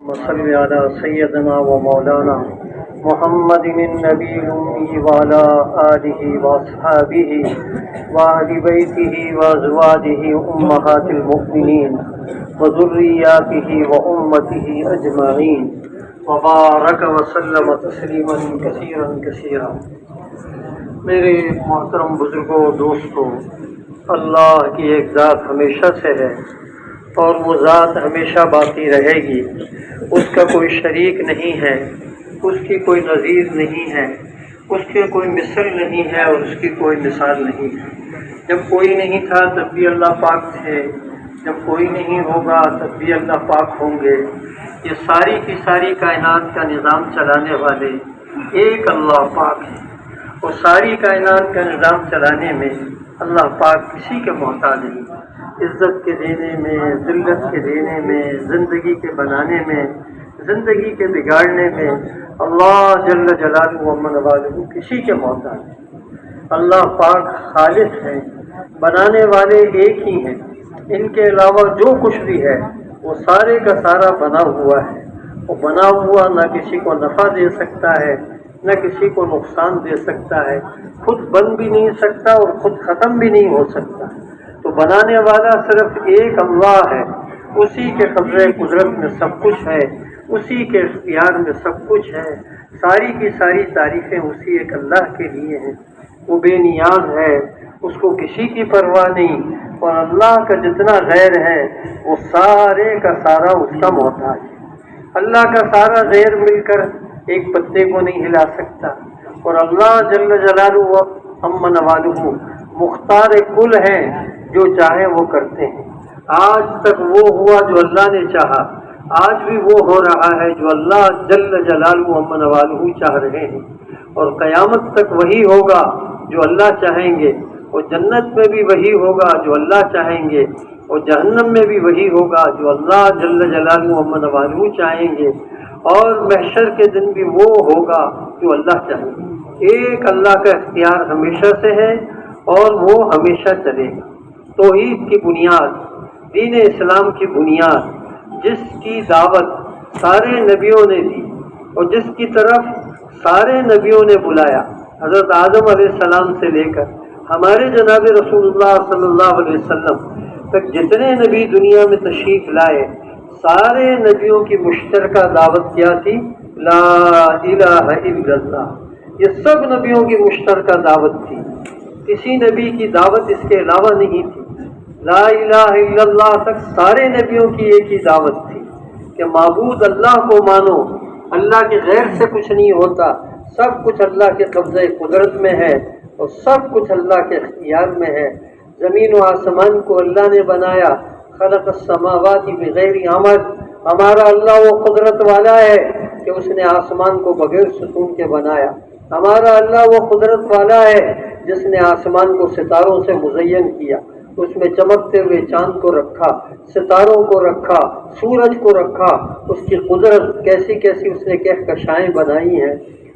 صل على سيدنا ومولانا محمد النبي الأمي وعلى آله وأصحابه وأهل بيته وأزواجه أمهات المؤمنين وذرياته وأمته أجمعين وبارك وسلم تسليما كثيرا كثيرا۔ میرے محترم بزرگوں، دوستوں، اللہ کی ایک ذات ہمیشہ سے ہے اور وہ ذات ہمیشہ باقی رہے گی۔ اس کا کوئی شریک نہیں ہے، اس کی کوئی نظیر نہیں ہے، اس کے کوئی مثل نہیں ہے اور اس کی کوئی مثال نہیں ہے۔ جب کوئی نہیں تھا تب بھی اللہ پاک تھے، جب کوئی نہیں ہوگا تب بھی اللہ پاک ہوں گے۔ یہ ساری کی ساری کائنات کا نظام چلانے والے ایک اللہ پاک ہیں، اور ساری کائنات کا نظام چلانے میں اللہ پاک کسی کے محتاج نہیں۔ عزت کے دینے میں، ذلت کے دینے میں، زندگی کے بنانے میں، زندگی کے بگاڑنے میں اللہ جل جلالہ و من والہ کسی کے محتاج نہیں۔ اللہ پاک خالق ہیں، بنانے والے ایک ہی ہیں۔ ان کے علاوہ جو کچھ بھی ہے وہ سارے کا سارا بنا ہوا ہے۔ وہ بنا ہوا نہ کسی کو نفع دے سکتا ہے، نہ کسی کو نقصان دے سکتا ہے، خود بن بھی نہیں سکتا اور خود ختم بھی نہیں ہو سکتا۔ تو بنانے والا صرف ایک اللہ ہے، اسی کے قبضہ قدرت میں سب کچھ ہے، اسی کے اختیار میں سب کچھ ہے۔ ساری کی ساری تعریفیں اسی ایک اللہ کے لیے ہیں۔ وہ بے نیاز ہے، اس کو کسی کی پرواہ نہیں، اور اللہ کا جتنا غیر ہے وہ سارے کا سارا اس کا محتاج ہے۔ اللہ کا سارا غیر مل کر ایک پتے کو نہیں ہلا سکتا، اور اللہ جل جلالہ و من والہ مختار کل ہیں، جو چاہے وہ کرتے ہیں۔ آج تک وہ ہوا جو اللہ نے چاہا، آج بھی وہ ہو رہا ہے جو اللہ جل جلالہ و من والہ چاہ رہے ہیں، اور قیامت تک وہی ہوگا جو اللہ چاہیں گے، اور جنت میں بھی وہی ہوگا جو اللہ چاہیں گے، اور جہنم میں بھی وہی ہوگا جو اللہ جل جلالہ و من والہ چاہیں گے، اور محشر کے دن بھی وہ ہوگا جو اللہ چاہیں گے۔ ایک اللہ کا اختیار ہمیشہ سے ہے اور وہ ہمیشہ چلے گا۔ توحید کی بنیاد، دین اسلام کی بنیاد، جس کی دعوت سارے نبیوں نے دی اور جس کی طرف سارے نبیوں نے بلایا، حضرت آدم علیہ السلام سے لے کر ہمارے جناب رسول اللہ صلی اللہ علیہ وسلم تک جتنے نبی دنیا میں تشریف لائے، سارے نبیوں کی مشترکہ دعوت کیا تھی؟ لا الہ الا اللہ۔ یہ سب نبیوں کی مشترکہ دعوت تھی، کسی نبی کی دعوت اس کے علاوہ نہیں تھی۔ لا الہ الا اللہ تک سارے نبیوں کی ایک ہی دعوت تھی کہ معبود اللہ کو مانو، اللہ کے غیر سے کچھ نہیں ہوتا، سب کچھ اللہ کے قبضہ قدرت میں ہے اور سب کچھ اللہ کے اختیار میں ہے۔ زمین و آسمان کو اللہ نے بنایا، خلق السماوات بغیر عمد۔ ہمارا اللہ وہ قدرت والا ہے کہ اس نے آسمان کو بغیر ستون کے بنایا۔ ہمارا اللہ وہ قدرت والا ہے جس نے آسمان کو ستاروں سے مزین کیا، اس میں چمکتے ہوئے چاند کو رکھا، ستاروں کو رکھا، سورج کو رکھا۔ اس کی قدرت کیسی کیسی اس نے کہکشائیں بنائی ہیں،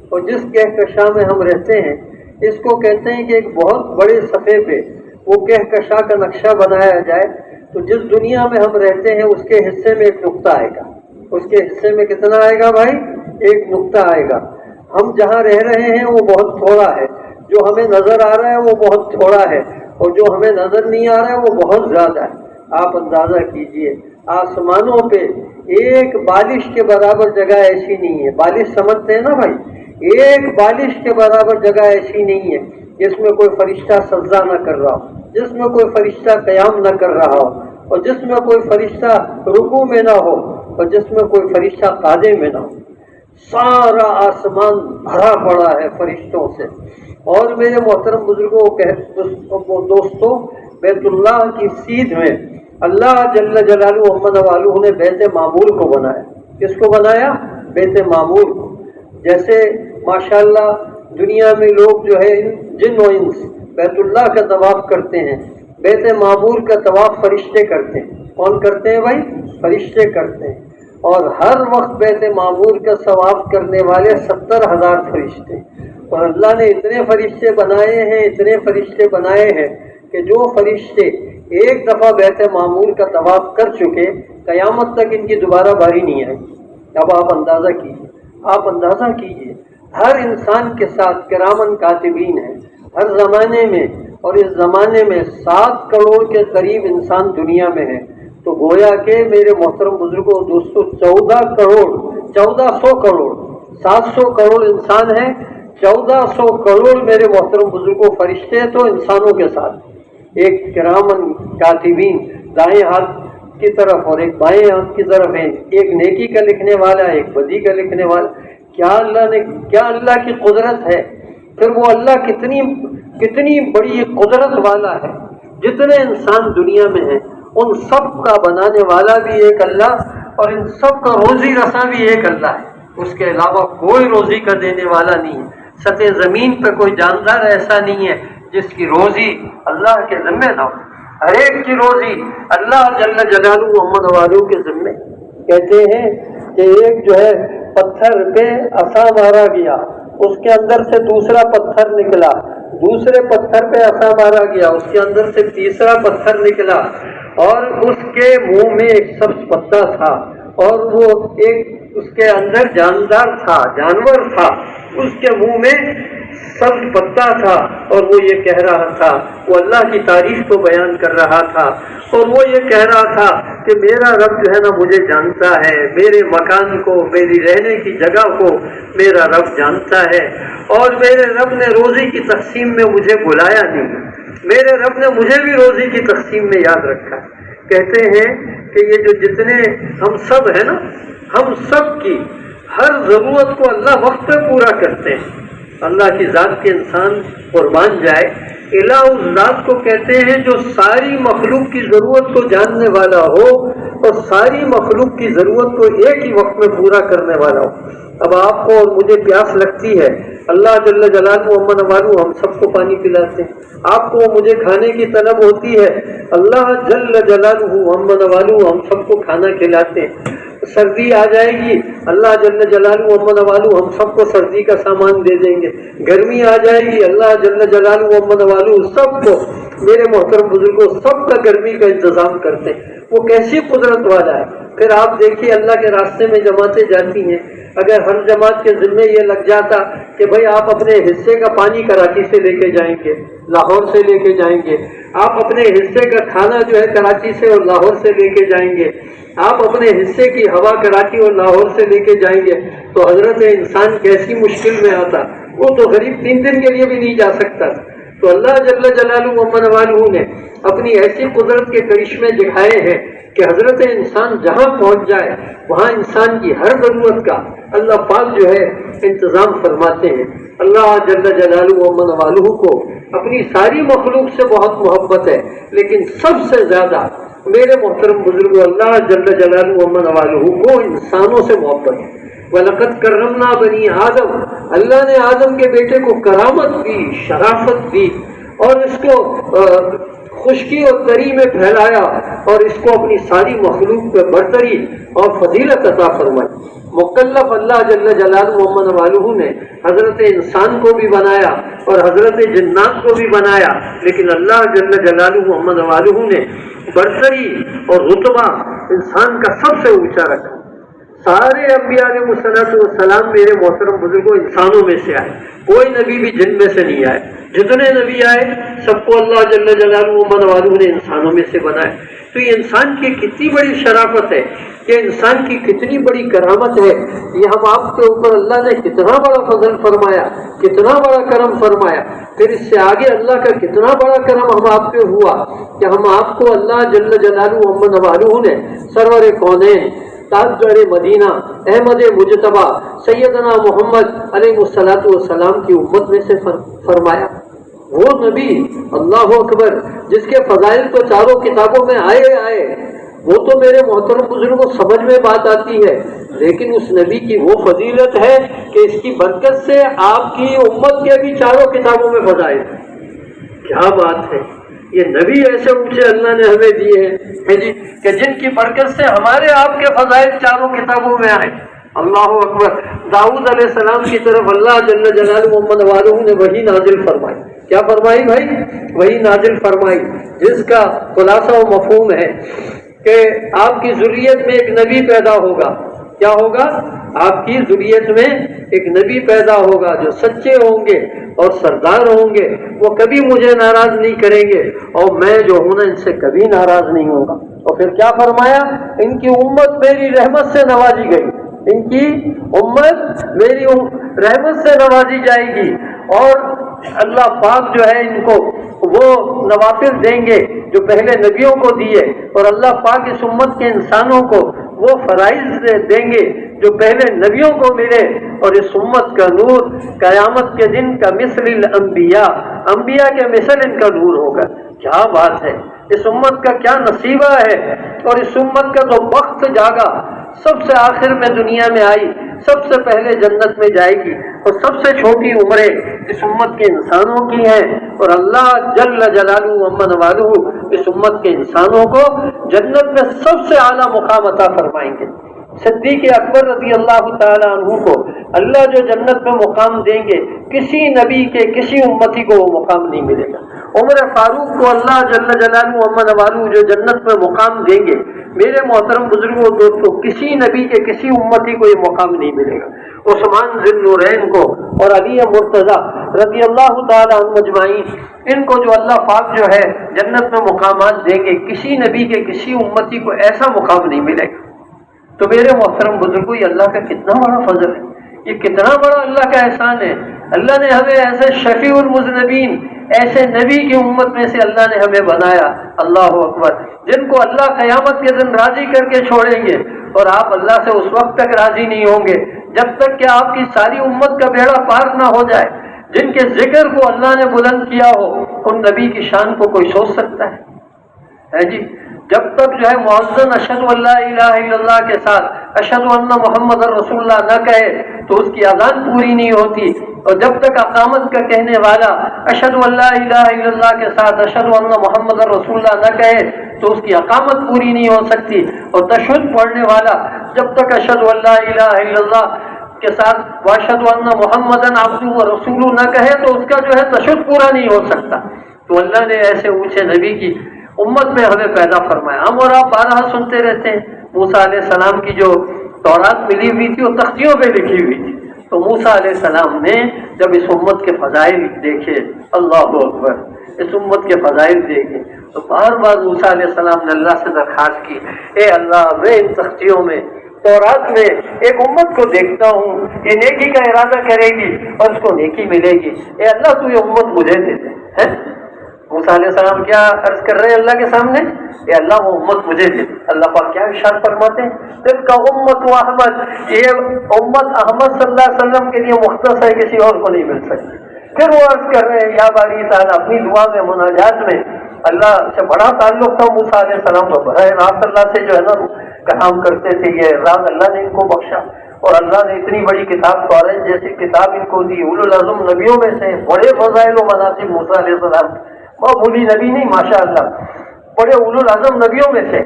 اور جس کہکشاں میں ہم رہتے ہیں اس کو کہتے ہیں کہ ایک بہت بڑے صفحے پہ وہ کہکشاں کا نقشہ بنایا جائے، تو جس دنیا میں ہم رہتے ہیں اس کے حصے میں ایک نقطہ آئے گا۔ اس کے حصے میں کتنا آئے گا بھائی؟ ایک نقطہ آئے گا۔ ہم جہاں رہ رہے ہیں وہ بہت تھوڑا ہے، جو ہمیں نظر آ رہا ہے وہ بہت تھوڑا ہے، اور جو ہمیں نظر نہیں آ رہا ہے وہ بہت زیادہ ہے۔ آپ اندازہ کیجئے، آسمانوں پہ ایک بالش کے برابر جگہ ایسی نہیں ہے۔ بالش سمجھتے ہیں نا بھائی؟ ایک بالش کے برابر جگہ ایسی نہیں ہے جس میں کوئی فرشتہ سجدہ نہ کر رہا ہو، جس میں کوئی فرشتہ قیام نہ کر رہا ہو، اور جس میں کوئی فرشتہ رکوع میں نہ ہو، اور جس میں کوئی فرشتہ قاعدے میں نہ ہو۔ سارا آسمان بھرا پڑا ہے فرشتوں سے۔ اور میرے محترم بزرگوں، دوستوں، بیت اللہ کی سیدھ میں اللہ جل جلالہ و من والہ نے بیت معمور کو بنایا۔ کس کو بنایا؟ بیت معمور کو۔ جیسے ماشاءاللہ دنیا میں لوگ جو ہے جن و انس بیت اللہ کا طواف کرتے ہیں، بیت معمور کا طواف فرشتے کرتے ہیں۔ کون کرتے ہیں بھائی؟ فرشتے کرتے ہیں۔ اور ہر وقت بیت معمور کا طواف کرنے والے 70,000 فرشتے، اور اللہ نے اتنے فرشتے بنائے ہیں، اتنے فرشتے بنائے ہیں کہ جو فرشتے ایک دفعہ بیت معمور کا طواف کر چکے، قیامت تک ان کی دوبارہ باری نہیں آئی۔ اب آپ اندازہ کیجیے ہر انسان کے ساتھ کرامن کاتبین ہیں ہر زمانے میں، اور اس زمانے میں 7 کروڑ کے قریب انسان دنیا میں ہیں، تو گویا کہ میرے محترم بزرگوں دوستوں 1400 کروڑ 700 کروڑ انسان ہیں، 1400 کروڑ میرے محترم بزرگوں فرشتے تو انسانوں کے ساتھ ایک کرامن کاتبین دائیں ہاتھ کی طرف اور ایک بائیں ہاتھ کی طرف ہے، ایک نیکی کا لکھنے والا ایک بدی کا لکھنے والا۔ کیا اللہ کی قدرت ہے، پھر وہ اللہ کتنی بڑی قدرت والا ہے۔ جتنے انسان دنیا میں ہیں ان سب کا بنانے والا بھی ایک اللہ، اور ان سب کا روزی رساں بھی ایک اللہ ہے، اس کے علاوہ کوئی روزی کا دینے والا نہیں ہے۔ سطح زمین پہ کوئی جاندار ایسا نہیں ہے جس کی روزی اللہ کے ذمہ نہ ہو، ہر ایک کی روزی اللہ جل جلالہ محمد والوں کے ذمہ۔ کہتے ہیں کہ ایک جو ہے پتھر پہ عصا مارا گیا، اس کے اندر سے دوسرا پتھر نکلا، دوسرے پتھر پہ عصا مارا گیا، اس کے اندر سے تیسرا پتھر نکلا، اور اس کے منہ میں ایک سبز پتا تھا، اور وہ ایک اس کے اندر جانور تھا، اس کے منہ میں سبز پتا تھا، اور وہ یہ کہہ رہا تھا، وہ اللہ کی تعریف کو بیان کر رہا تھا، اور وہ یہ کہہ رہا تھا کہ میرا رب جو ہے نا مجھے جانتا ہے، میرے مکان کو، میری رہنے کی جگہ کو میرا رب جانتا ہے، اور میرے رب نے روزی کی تقسیم میں مجھے بلایا نہیں، میرے رب نے مجھے بھی روزی کی تقسیم میں یاد رکھا۔ کہتے ہیں کہ یہ جو جتنے ہم سب ہیں نا، ہم سب کی ہر ضرورت کو اللہ وقت پہ پورا کرتے ہیں۔ اللہ کی ذات کے انسان قربان جائے، الہ اس ذات کو کہتے ہیں جو ساری مخلوق کی ضرورت کو جاننے والا ہو اور ساری مخلوق کی ضرورت کو ایک ہی وقت میں پورا کرنے والا ہو۔ اب آپ کو اور مجھے پیاس لگتی ہے، اللہ جل جلالہ محمد والو ہم سب کو پانی پلاتے ہیں۔ آپ کو مجھے کھانے کی طلب ہوتی ہے، اللہ جل جلالہ محمد والو ہم سب کو کھانا کھلاتے ہیں۔ سردی آ جائے گی، اللہ جل جلالہ محمد والو ہم سب کو سردی کا سامان دے دیں گے۔ گرمی آ جائے گی، اللہ جل جلالہ محمد والو سب کو، میرے محترم بزرگوں، سب کا گرمی کا انتظام کرتے ہیں۔ وہ کیسی قدرت والا ہے۔ پھر آپ دیکھیے اللہ کے راستے میں جماعتیں جاتی ہیں، اگر ہر جماعت کے ذمے یہ لگ جاتا کہ بھائی آپ اپنے حصے کا پانی کراچی سے لے کے جائیں گے، لاہور سے لے کے جائیں گے، آپ اپنے حصے کا کھانا جو ہے کراچی سے اور لاہور سے لے کے جائیں گے، آپ اپنے حصے کی ہوا کراچی اور لاہور سے لے کے جائیں گے، تو حضرت انسان کیسی مشکل میں آتا۔ وہ تو غریب 3 دن کے لیے بھی نہیں جا سکتا۔ تو اللہ جل جلالہ محمد والہ نے اپنی ایسی قدرت کے کرشمے دکھائے ہیں کہ حضرت انسان جہاں پہنچ جائے وہاں انسان کی ہر ضرورت کا اللہ پاک جو ہے انتظام فرماتے ہیں۔ اللہ جل جلالہ محمد والہ کو اپنی ساری مخلوق سے بہت محبت ہے، لیکن سب سے زیادہ میرے محترم بزرگ اللہ جل جلالہ محمد والہ کو انسانوں سے محبت ہے۔ وَلَقَدْ كَرَّمْنَا بَنِي آدم، اللہ نے آدم کے بیٹے کو کرامت دی، شرافت دی، اور اس کو خشکی اور تری میں پھیلایا، اور اس کو اپنی ساری مخلوق پہ برتری اور فضیلت عطا فرمائی۔ مکلف اللہ جل جلالہ محمد والہ نے حضرت انسان کو بھی بنایا اور حضرت جنات کو بھی بنایا، لیکن اللہ جل جلالہ محمد والہ نے برتری اور رتبہ انسان کا سب سے اونچا رکھا۔ سارے انبیاء علیہ السلام میرے محترم بزرگوں انسانوں میں سے آئے، کوئی نبی بھی جن میں سے نہیں آئے۔ جتنے نبی آئے سب کو اللہ جل جلالہ محمد والہ نے انسانوں میں سے بنائے۔ تو یہ انسان کی کتنی بڑی شرافت ہے، یہ انسان کی کتنی بڑی کرامت ہے، یہ ہم آپ کے اوپر اللہ نے کتنا بڑا فضل فرمایا، کتنا بڑا کرم فرمایا۔ پھر اس سے آگے اللہ کا کتنا بڑا کرم ہم آپ پہ ہوا کہ ہم آپ کو اللہ جل جلالہ محمد والہ نے سرور کونین، تاجدار مدینہ، احمد مجتبیٰ، سیدنا محمد علیہ السلام کی امت میں سے فرمایا۔ وہ نبی اللہ اکبر جس کے فضائل تو چاروں کتابوں میں آئے، وہ تو میرے محترم بزرگوں سمجھ میں بات آتی ہے، لیکن اس نبی کی وہ فضیلت ہے کہ اس کی برکت سے آپ کی امت کے بھی چاروں کتابوں میں فضائل۔ کیا بات ہے، یہ نبی ایسے اونچے اللہ نے ہمیں دیے ہیں جی کہ جن کی برکت سے ہمارے آپ کے فضائل چاروں کتابوں میں آئے۔ اللہ اکبر۔ داؤد علیہ السلام کی طرف اللہ جل جلالہ محمد والہ نے وحی نازل فرمائی۔ کیا فرمائی بھائی؟ وحی نازل فرمائی، جس کا خلاصہ و مفہوم ہے کہ آپ کی ذریت میں ایک نبی پیدا ہوگا، کیا ہوگا؟ آپ کی ذریت میں ایک نبی پیدا ہوگا جو سچے ہوں گے اور سردار ہوں گے، وہ کبھی مجھے ناراض نہیں کریں گے اور میں جو ہوں نا ان سے کبھی ناراض نہیں ہوگا۔ اور پھر کیا فرمایا؟ ان کی امت میری رحمت سے نوازی گئی، ان کی امت میری رحمت سے نوازی جائے گی، اور اللہ پاک جو ہے ان کو وہ نوافل دیں گے جو پہلے نبیوں کو دیے، اور اللہ پاک اس امت کے انسانوں کو وہ فرائض دیں گے جو پہلے نبیوں کو ملے، اور اس امت کا نور قیامت کے دن کا مثل الانبیاء، انبیاء کے مثل ان کا نور ہوگا۔ کیا بات ہے! اس امت کا کیا نصیبہ ہے، اور اس امت کا تو وقت جاگا، سب سے آخر میں دنیا میں آئی، سب سے پہلے جنت میں جائے گی، اور سب سے چھوٹی عمریں اس امت کے انسانوں کی ہیں، اور اللہ جل جلالہ وعظم والہ اس امت کے انسانوں کو جنت میں سب سے اعلیٰ مقام عطا فرمائیں گے۔ صدیق اکبر رضی اللہ تعالی عنہ کو اللہ جو جنت میں مقام دیں گے، کسی نبی کے کسی امتی کو وہ مقام نہیں ملے گا۔ عمر فاروق کو اللہ جل جلالہ وعظم والہ جو جنت میں مقام دیں گے، میرے محترم بزرگوں دوستوں، کسی نبی کے کسی امتی کو یہ مقام نہیں ملے گا۔ عثمان ذی النورین کو اور علی مرتضیٰ رضی اللہ تعالی عنہ مجمعین، ان کو جو اللہ پاک جو ہے جنت میں مقامات دیں گے، کسی نبی کے کسی امتی کو ایسا مقام نہیں ملے گا۔ تو میرے محترم بزرگوں، یہ اللہ کا کتنا بڑا فضل ہے، یہ کتنا بڑا اللہ کا احسان ہے۔ اللہ نے ہمیں ایسے شفیع المذنبین، ایسے نبی کی امت میں سے اللہ نے ہمیں بنایا، اللہ اکبر، جن کو اللہ قیامت کے دن راضی کر کے چھوڑیں گے، اور آپ اللہ سے اس وقت تک راضی نہیں ہوں گے جب تک کہ آپ کی ساری امت کا بیڑا پار نہ ہو جائے۔ جن کے ذکر کو اللہ نے بلند کیا ہو، ان نبی کی شان کو کوئی سوچ سکتا ہے جی؟ جب تک جو ہے مؤذن اشہد ان لا الہ الا اللہ کے ساتھ اشہد ان محمد رسول اللہ نہ کہے تو اس کی اذان پوری نہیں ہوتی، اور جب تک اقامت کا کہنے والا اشہد ان لا الہ الا اللہ کے ساتھ اشہد ان محمد رسول اللہ نہ کہے تو اس کی اقامت پوری نہیں ہو سکتی، اور تشہد پڑھنے والا جب تک اشہد ان لا الہ الا اللہ کے ساتھ واشہد ان محمدً عبدہ ورسولہ نہ کہے تو اس کا جو ہے تشہد پورا نہیں ہو سکتا۔ تو اللہ نے ایسے اونچے نبی کی امت میں ہمیں پیدا فرمایا۔ ہم اور آپ بارہا سنتے رہتے ہیں، موسیٰ علیہ السلام کی جو تورات ملی ہوئی تھی وہ تختیوں پہ لکھی ہوئی تھی، تو موسیٰ علیہ السلام نے جب اس امت کے فضائل دیکھے، اللہ اکبر، اس امت کے فضائل دیکھے، تو بار بار موسیٰ علیہ السلام نے اللہ سے درخواست کی، اے اللہ، میں ان تختیوں میں تورات میں ایک امت کو دیکھتا ہوں کہ نیکی کا ارادہ کرے گی اور اس کو نیکی ملے گی، اے اللہ تو یہ امت مجھے دے دے۔ موسیٰ علیہ السلام کیا عرض کر رہے ہیں اللہ کے سامنے؟ اے اللہ وہ امت مجھے دے۔ اللہ پاک کیا ارشاد فرماتے ہیں؟ تل کا امت و احمد، یہ امت احمد صلی اللہ علیہ وسلم کے لیے مختص ہے، کسی اور کو نہیں مل سکتی۔ پھر وہ عرض کر رہے ہیں یا باری تعالیٰ، اپنی دعا میں مناجات میں اللہ سے بڑا تعلق تھا موسیٰ علیہ السلام کو، براہ راست اللہ سے جو ہے نا کلام کرتے تھے، یہ اعزاز اللہ نے ان کو بخشا، اور اللہ نے اتنی بڑی کتاب تورات جیسی کتاب ان کو دی، اولو العزم نبیوں میں سے، بڑے فضائل و مناصب موسیٰ علیہ السلام، معمولی نبی نہیں، ماشاء اللہ بڑے اولو العزم نبیوں میں سے۔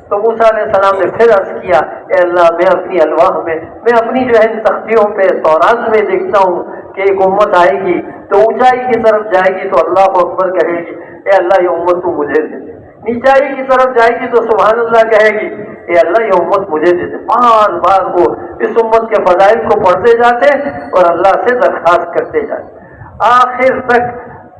تو موسیٰ علیہ السلام نے پھر عرض کیا، اے اللہ، میں اپنی الواح میں اپنی جو ہے ان تختیوں پہ تورات میں دیکھتا ہوں کہ ایک امت آئے گی تو اونچائی کی طرف جائے گی تو اللہ اکبر کہے گی، اے اللہ یہ امت تو مجھے دے دے، نیچائی کی طرف جائے گی تو سبحان اللہ کہے گی، اے اللہ یہ امت مجھے دے دے۔ بار بار وہ اس امت کے فضائل کو پڑھتے جاتے اور اللہ سے درخواست کرتے جاتے، آخر تک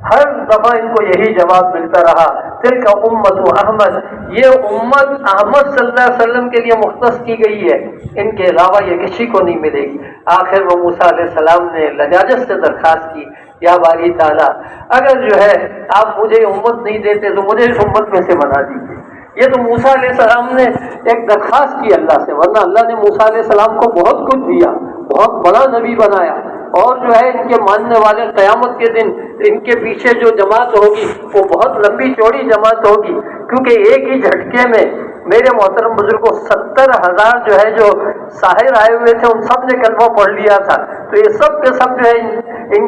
ہر دفعہ ان کو یہی جواب ملتا رہا، تل کا امت و احمد، یہ امت احمد صلی اللہ علیہ وسلم کے لیے مختص کی گئی ہے، ان کے علاوہ یہ کسی کو نہیں ملے گی۔ آخر وہ موسیٰ علیہ السلام نے لجاجت سے درخواست کی، یا باری تعالیٰ، اگر جو ہے آپ مجھے امت نہیں دیتے تو مجھے اس امت میں سے بنا دیجیے۔ یہ تو موسیٰ علیہ السلام نے ایک درخواست کی اللہ سے، ورنہ اللہ نے موسیٰ علیہ السلام کو بہت کچھ دیا، بہت بڑا نبی بنایا، اور جو ہے ان کے ماننے والے قیامت کے دن ان کے پیچھے جو جماعت ہوگی وہ بہت لمبی چوڑی جماعت ہوگی، کیونکہ ایک ہی جھٹکے میں میرے محترم بزرگوں 70,000 جو ہے جو ساحر آئے ہوئے تھے ان سب نے کلمہ پڑھ لیا تھا، تو یہ سب کے سب جو ہے ان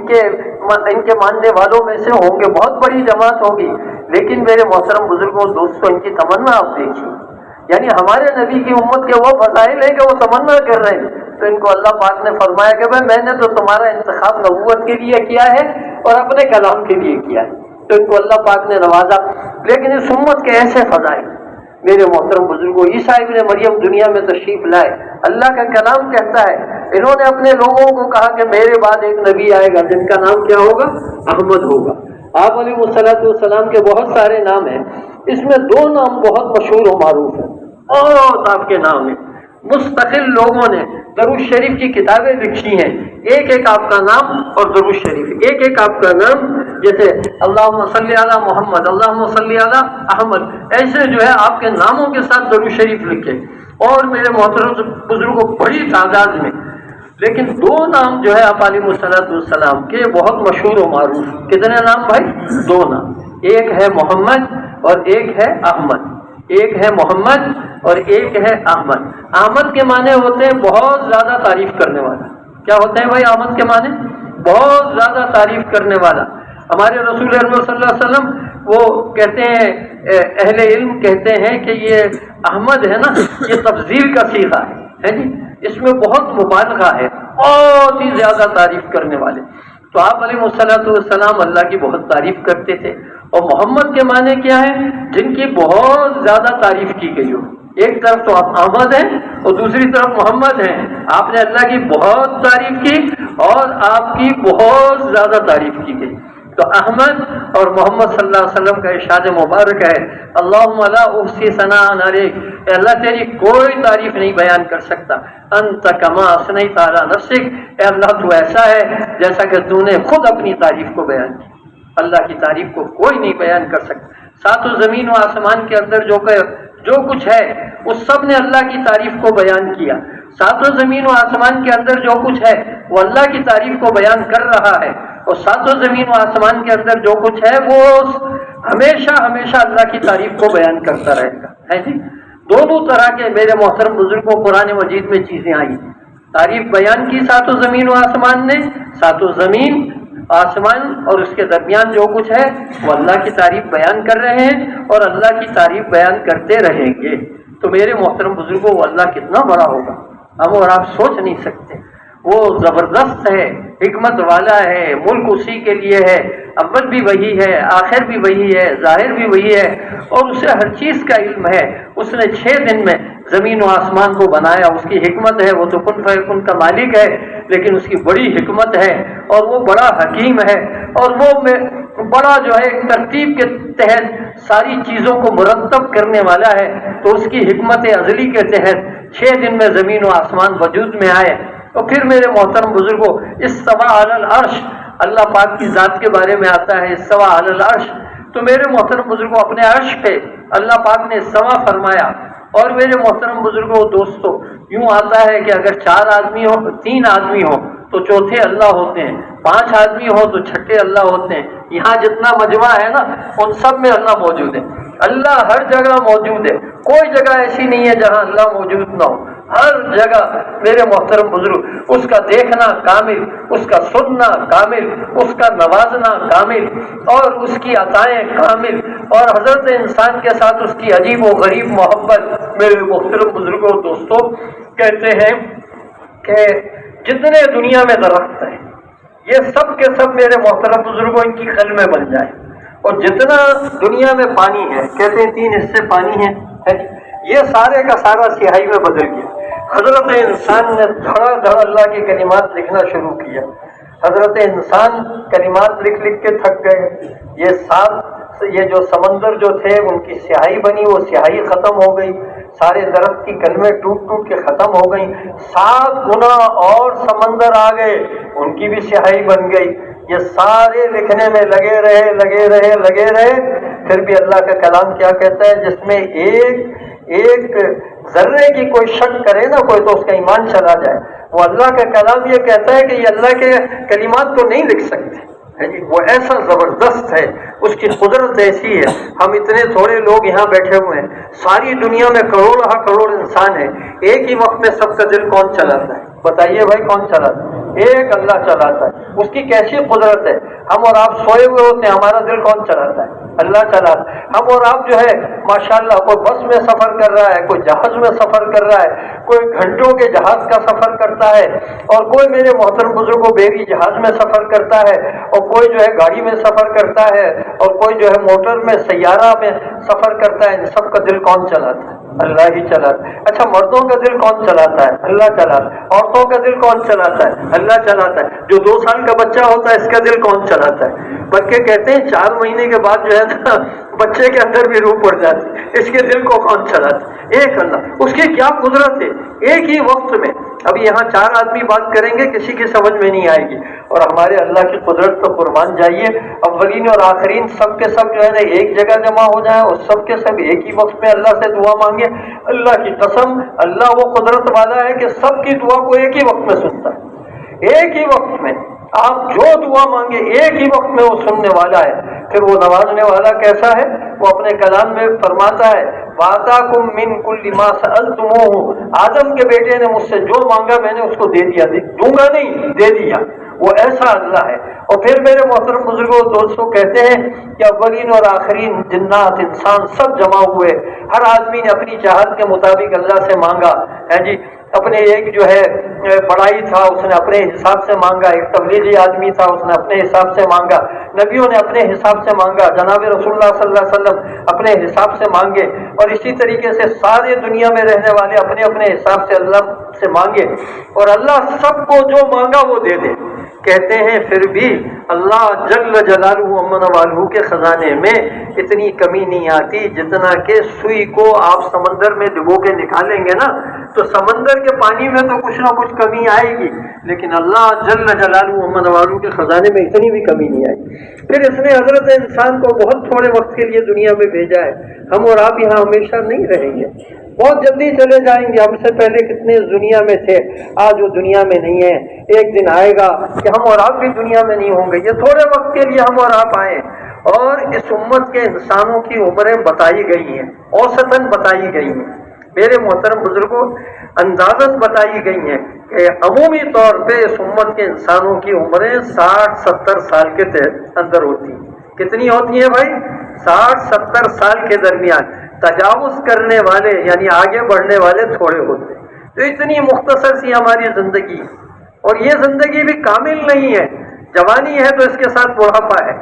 کے ماننے والوں میں سے ہوں گے، بہت بڑی جماعت ہوگی۔ لیکن میرے محترم بزرگوں دوستوں، ان کی تمنا آپ دیکھیے، یعنی ہمارے نبی کی امت کے وہ فضائل ہیں کہ وہ تمنا کر رہے ہیں، تو ان کو اللہ پاک نے فرمایا کہ بھائی میں نے تو تمہارا انتخاب نبوت کے لیے کیا ہے اور اپنے کلام کے لیے کیا ہے، تو ان کو اللہ پاک نے نوازا۔ لیکن اس امت کے ایسے فضائل، میرے محترم بزرگوں، عیسیٰ ابن مریم دنیا میں تشریف لائے، اللہ کا کلام کہتا ہے انہوں نے اپنے لوگوں کو کہا کہ میرے بعد ایک نبی آئے گا جن کا نام کیا ہوگا؟ احمد ہوگا۔ آپ علیہ الصلوۃ والسلام کے بہت سارے نام ہیں، اس میں 2 نام بہت مشہور و معروف ہیں، بہت آپ کے نام ہیں، مستقل لوگوں نے درود شریف کی کتابیں لکھی ہیں، ایک ایک آپ کا نام اور درود شریف ایک ایک آپ کا نام، جیسے اللہم صلی علی محمد، اللہم صلی علی احمد، ایسے جو ہے آپ کے ناموں کے ساتھ درود شریف لکھے، اور میرے محترم بزرگوں بڑی تعداد میں، لیکن 2 نام جو ہے آپ علیہ الصلوۃ والسلام کے بہت مشہور و معروف۔ کتنے نام بھائی؟ 2 نام، ایک ہے محمد اور ایک ہے احمد، ایک ہے محمد اور ایک ہے احمد۔ احمد کے معنی ہوتے ہیں بہت زیادہ تعریف کرنے والا۔ کیا ہوتے ہیں بھائی احمد کے معنی؟ بہت زیادہ تعریف کرنے والا۔ ہمارے رسول اللہ صلی اللہ علیہ وسلم وہ کہتے ہیں، اہل علم کہتے ہیں کہ یہ احمد ہے نا، یہ تفضیل کا صیغہ ہے جی، اس میں بہت مبالغہ ہے، بہت ہی زیادہ تعریف کرنے والے۔ تو آپ علیہ الصلوۃ والسلام اللہ کی بہت تعریف کرتے تھے، اور محمد کے معنی کیا ہے؟ جن کی بہت زیادہ تعریف کی گئی ہو۔ ایک طرف تو آپ احمد ہیں اور دوسری طرف محمد ہیں، آپ نے اللہ کی بہت تعریف کی اور آپ کی بہت زیادہ تعریف کی گئی۔ تو احمد اور محمد صلی اللہ علیہ وسلم کا ارشاد مبارک ہے، اللہم لا احصی ثناء علیک، اے اللہ تیری کوئی تعریف نہیں بیان کر سکتا، انت کما اثنیت علی نفسک، اے اللہ تو ایسا ہے جیسا کہ تو نے خود اپنی تعریف کو بیان کیا۔ اللہ کی تعریف کو کوئی نہیں بیان کر سکتا۔ 7 زمین و آسمان کے اندر جو کچھ ہے اس سب نے اللہ کی تعریف کو بیان کیا۔ 7 زمین و آسمان کے اندر جو کچھ ہے وہ اللہ کی تعریف کو بیان کر رہا ہے، اور 7 زمین و آسمان کے اندر جو کچھ ہے وہ ہمیشہ ہمیشہ اللہ کی تعریف کو بیان کرتا رہے گا، ہے جی۔ دونوں طرح کے میرے محترم بزرگوں قرآن مجید میں چیزیں آئی، تعریف بیان کی 7 زمین و آسمان نے، 7 زمین آسمان اور اس کے درمیان جو کچھ ہے وہ اللہ کی تعریف بیان کر رہے ہیں اور اللہ کی تعریف بیان کرتے رہیں گے۔ تو میرے محترم بزرگوں وہ اللہ کتنا بڑا ہوگا ہم اور آپ سوچ نہیں سکتے۔ وہ زبردست ہے، حکمت والا ہے، ملک اسی کے لیے ہے، اول بھی وہی ہے، آخر بھی وہی ہے، ظاہر بھی وہی ہے، اور اسے ہر چیز کا علم ہے۔ اس نے 6 دن میں زمین و آسمان کو بنایا، اس کی حکمت ہے، وہ تو کن فیکن کا مالک ہے، لیکن اس کی بڑی حکمت ہے اور وہ بڑا حکیم ہے، اور وہ بڑا جو ہے ایک ترتیب کے تحت ساری چیزوں کو مرتب کرنے والا ہے۔ تو اس کی حکمت ازلی کے تحت 6 دن میں زمین و آسمان وجود میں آئے۔ اور پھر میرے محترم بزرگوں استوى علی العرش، اللہ پاک کی ذات کے بارے میں آتا ہے استوى علی العرش، تو میرے محترم بزرگوں اپنے عرش پہ اللہ پاک نے استوى فرمایا۔ اور میرے محترم بزرگوں دوستو یوں آتا ہے کہ اگر 4 آدمی ہو، 3 آدمی ہو تو چوتھے اللہ ہوتے ہیں، 5 آدمی ہو تو چھٹے اللہ ہوتے ہیں۔ یہاں جتنا مجمع ہے نا ان سب میں اللہ موجود ہے، اللہ ہر جگہ موجود ہے، کوئی جگہ ایسی نہیں ہے جہاں اللہ موجود نہ ہو، ہر جگہ میرے محترم بزرگ اس کا دیکھنا کامل، اس کا سننا کامل، اس کا نوازنا کامل، اور اس کی عطائیں کامل، اور حضرت انسان کے ساتھ اس کی عجیب و غریب محبت۔ میرے محترم بزرگوں دوستوں کہتے ہیں کہ جتنے دنیا میں درخت ہیں یہ سب کے سب میرے محترم بزرگوں ان کی قلمیں بن جائیں، اور جتنا دنیا میں پانی ہے، کہتے ہیں 3 حصے پانی ہیں، یہ سارے کا سارا سیاہی میں بدل گیا۔ حضرت انسان نے دھڑا دھڑ اللہ کی کلمات لکھنا شروع کیا، حضرت انسان کلمات لکھ لکھ کے تھک گئے۔ یہ جو سمندر جو تھے ان کی سیاہی بنی، وہ سیاہی ختم ہو گئی، سارے درخت کی کلمیں ٹوٹ ٹوٹ کے ختم ہو گئیں۔ 7 گنا اور سمندر آ گئے، ان کی بھی سیاہی بن گئی۔ یہ سارے لکھنے میں لگے رہے، پھر بھی اللہ کا کلام کیا کہتا ہے؟ جس میں ایک ذرے کی کوئی شک کرے نا کوئی تو اس کا ایمان چلا جائے۔ وہ اللہ کا کلام یہ کہتا ہے کہ یہ اللہ کے کلمات کو نہیں لکھ سکتے، وہ ایسا زبردست ہے، اس کی قدرت ایسی ہے۔ ہم اتنے تھوڑے لوگ یہاں بیٹھے ہوئے ہیں، ساری دنیا میں کروڑ انسان ہیں، ایک ہی وقت میں سب کا دل کون چلاتا ہے؟ بتائیے بھائی کون چلاتا ہے؟ ایک اللہ چلاتا ہے. اس کی کیسی قدرت ہے. ہم اور آپ سوئے ہوئے ہوتے ہیں, ہمارا دل کون چلاتا ہے؟ اللہ چلاتا ہے. ہم اور آپ جو ہے ماشاءاللہ کوئی بس میں سفر کر رہا ہے, کوئی جہاز میں سفر کر رہا ہے, کوئی گھنٹوں کے جہاز کا سفر کرتا ہے, اور کوئی میرے محترم بزرگوں بیری جہاز میں سفر کرتا ہے, اور کوئی جو ہے گاڑی میں سفر کرتا ہے, اور کوئی جو ہے موٹر میں سیارہ میں سفر کرتا ہے. ان سب کا دل کون چلاتا ہے؟ اللہ ہی چلاتا ہے. اچھا, مردوں کا دل کون چلاتا ہے؟ اللہ چلاتا ہے. عورتوں کا دل کون چلاتا ہے؟ اللہ چلاتا ہے. جو 2 سال کا بچہ ہوتا ہے اس کا دل کون چلاتا ہے؟ بلکہ کہتے ہیں 4 مہینے کے بعد جو ہے نا بچے کے اندر بھی روح پڑ جاتی ہے. اس کے دل کو کون چلاتا ہے؟ ایک اللہ. اس کی کیا قدرت ہے ایک ہی وقت میں. ابھی یہاں 4 آدمی بات کریں گے, کسی کی سمجھ میں نہیں آئے گی, اور ہمارے اللہ کی قدرت تو قربان جائیے. اولین اور آخرین سب کے سب جو ہے نا ایک جگہ جمع ہو جائیں اور سب کے سب ایک ہی وقت میں اللہ سے دعا مانگے. اللہ کی قسم, اللہ وہ قدرت والا ہے کہ سب کی دعا کو ایک ہی وقت میں سنتا ہے. ایک ہی وقت میں آپ جو دعا مانگے ایک ہی وقت میں وہ سننے والا ہے. پھر وہ نوازنے والا کیسا ہے؟ وہ اپنے کلام میں فرماتا ہے وَآتَاكُم مِّن كُلِّ مَا سَأَلْتُمُوهُ. آدم کے بیٹے نے مجھ سے جو مانگا میں نے اس کو دے دیا. دوں گا نہیں, دے دیا. وہ ایسا اللہ ہے. اور پھر میرے محترم بزرگوں دوستوں کہتے ہیں کہ اولین اور آخرین جنات انسان سب جمع ہوئے. ہر آدمی نے اپنی چاہت کے مطابق اللہ سے مانگا ہے جی. اپنے ایک جو ہے پڑھائی تھا اس نے اپنے حساب سے مانگا, ایک تبلیغی آدمی تھا اس نے اپنے حساب سے مانگا, نبیوں نے اپنے حساب سے مانگا, جناب رسول اللہ صلی اللہ علیہ وسلم اپنے حساب سے مانگے, اور اسی طریقے سے سارے دنیا میں رہنے والے اپنے اپنے حساب سے اللہ سے مانگے, اور اللہ سب کو جو مانگا وہ دے دے. کہتے ہیں پھر بھی اللہ جل جلالہ امن والہ کے خزانے میں اتنی کمی نہیں آتی جتنا کہ سوئی کو آپ سمندر میں ڈبو کے نکالیں گے نا تو سمندر کے پانی میں تو کچھ نہ کچھ کمی آئے گی, لیکن اللہ جل جلالہ امن والہ کے خزانے میں اتنی بھی کمی نہیں آئی. پھر اس نے حضرت انسان کو بہت تھوڑے وقت کے لیے دنیا میں بھیجا ہے. ہم اور آپ یہاں ہمیشہ نہیں رہیں گے, بہت جلدی چلے جائیں گے. ہم سے پہلے کتنے دنیا میں تھے, آج وہ دنیا میں نہیں ہے. ایک دن آئے گا کہ ہم اور آپ بھی دنیا میں نہیں ہوں گے. یہ تھوڑے وقت کے لیے ہم اور آپ آئے, اور اس امت کے انسانوں کی عمریں بتائی گئی ہیں, اوسطاً بتائی گئی ہیں. میرے محترم بزرگوں اندازن بتائی گئی ہیں کہ عمومی طور پہ اس امت کے انسانوں کی عمریں 60-70 سال کے اندر ہوتی ہیں. کتنی ہوتی ہیں بھائی؟ 60-70 سال کے درمیان. تجاوز کرنے والے یعنی آگے بڑھنے والے تھوڑے ہوتے ہیں. تو اتنی مختصر سی ہماری زندگی, اور یہ زندگی بھی کامل نہیں ہے. جوانی ہے تو اس کے ساتھ بڑھاپا ہے,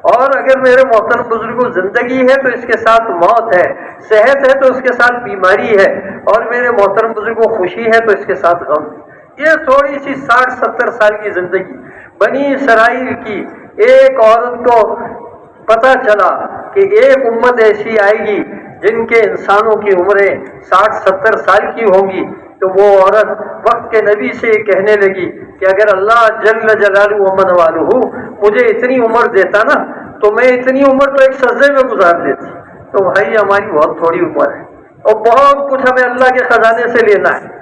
اور اگر میرے محترم بزرگوں زندگی ہے تو اس کے ساتھ موت ہے, صحت ہے تو اس کے ساتھ بیماری ہے, اور میرے محترم بزرگوں خوشی ہے تو اس کے ساتھ غم. یہ تھوڑی سی 60-70 سال کی زندگی. بنی اسرائیل کی ایک عورت کو پتہ چلا کہ ایک امت ایسی آئے گی جن کے انسانوں کی عمریں 60-70 سال کی ہوں گی, تو وہ عورت وقت کے نبی سے کہنے لگی کہ اگر اللہ جل جلالہ ومن والہ مجھے اتنی عمر دیتا نا تو میں اتنی عمر تو ایک سجدے میں گزار دیتی. تو بھائی ہماری بہت تھوڑی عمر ہے, اور بہت کچھ ہمیں اللہ کے خزانے سے لینا ہے,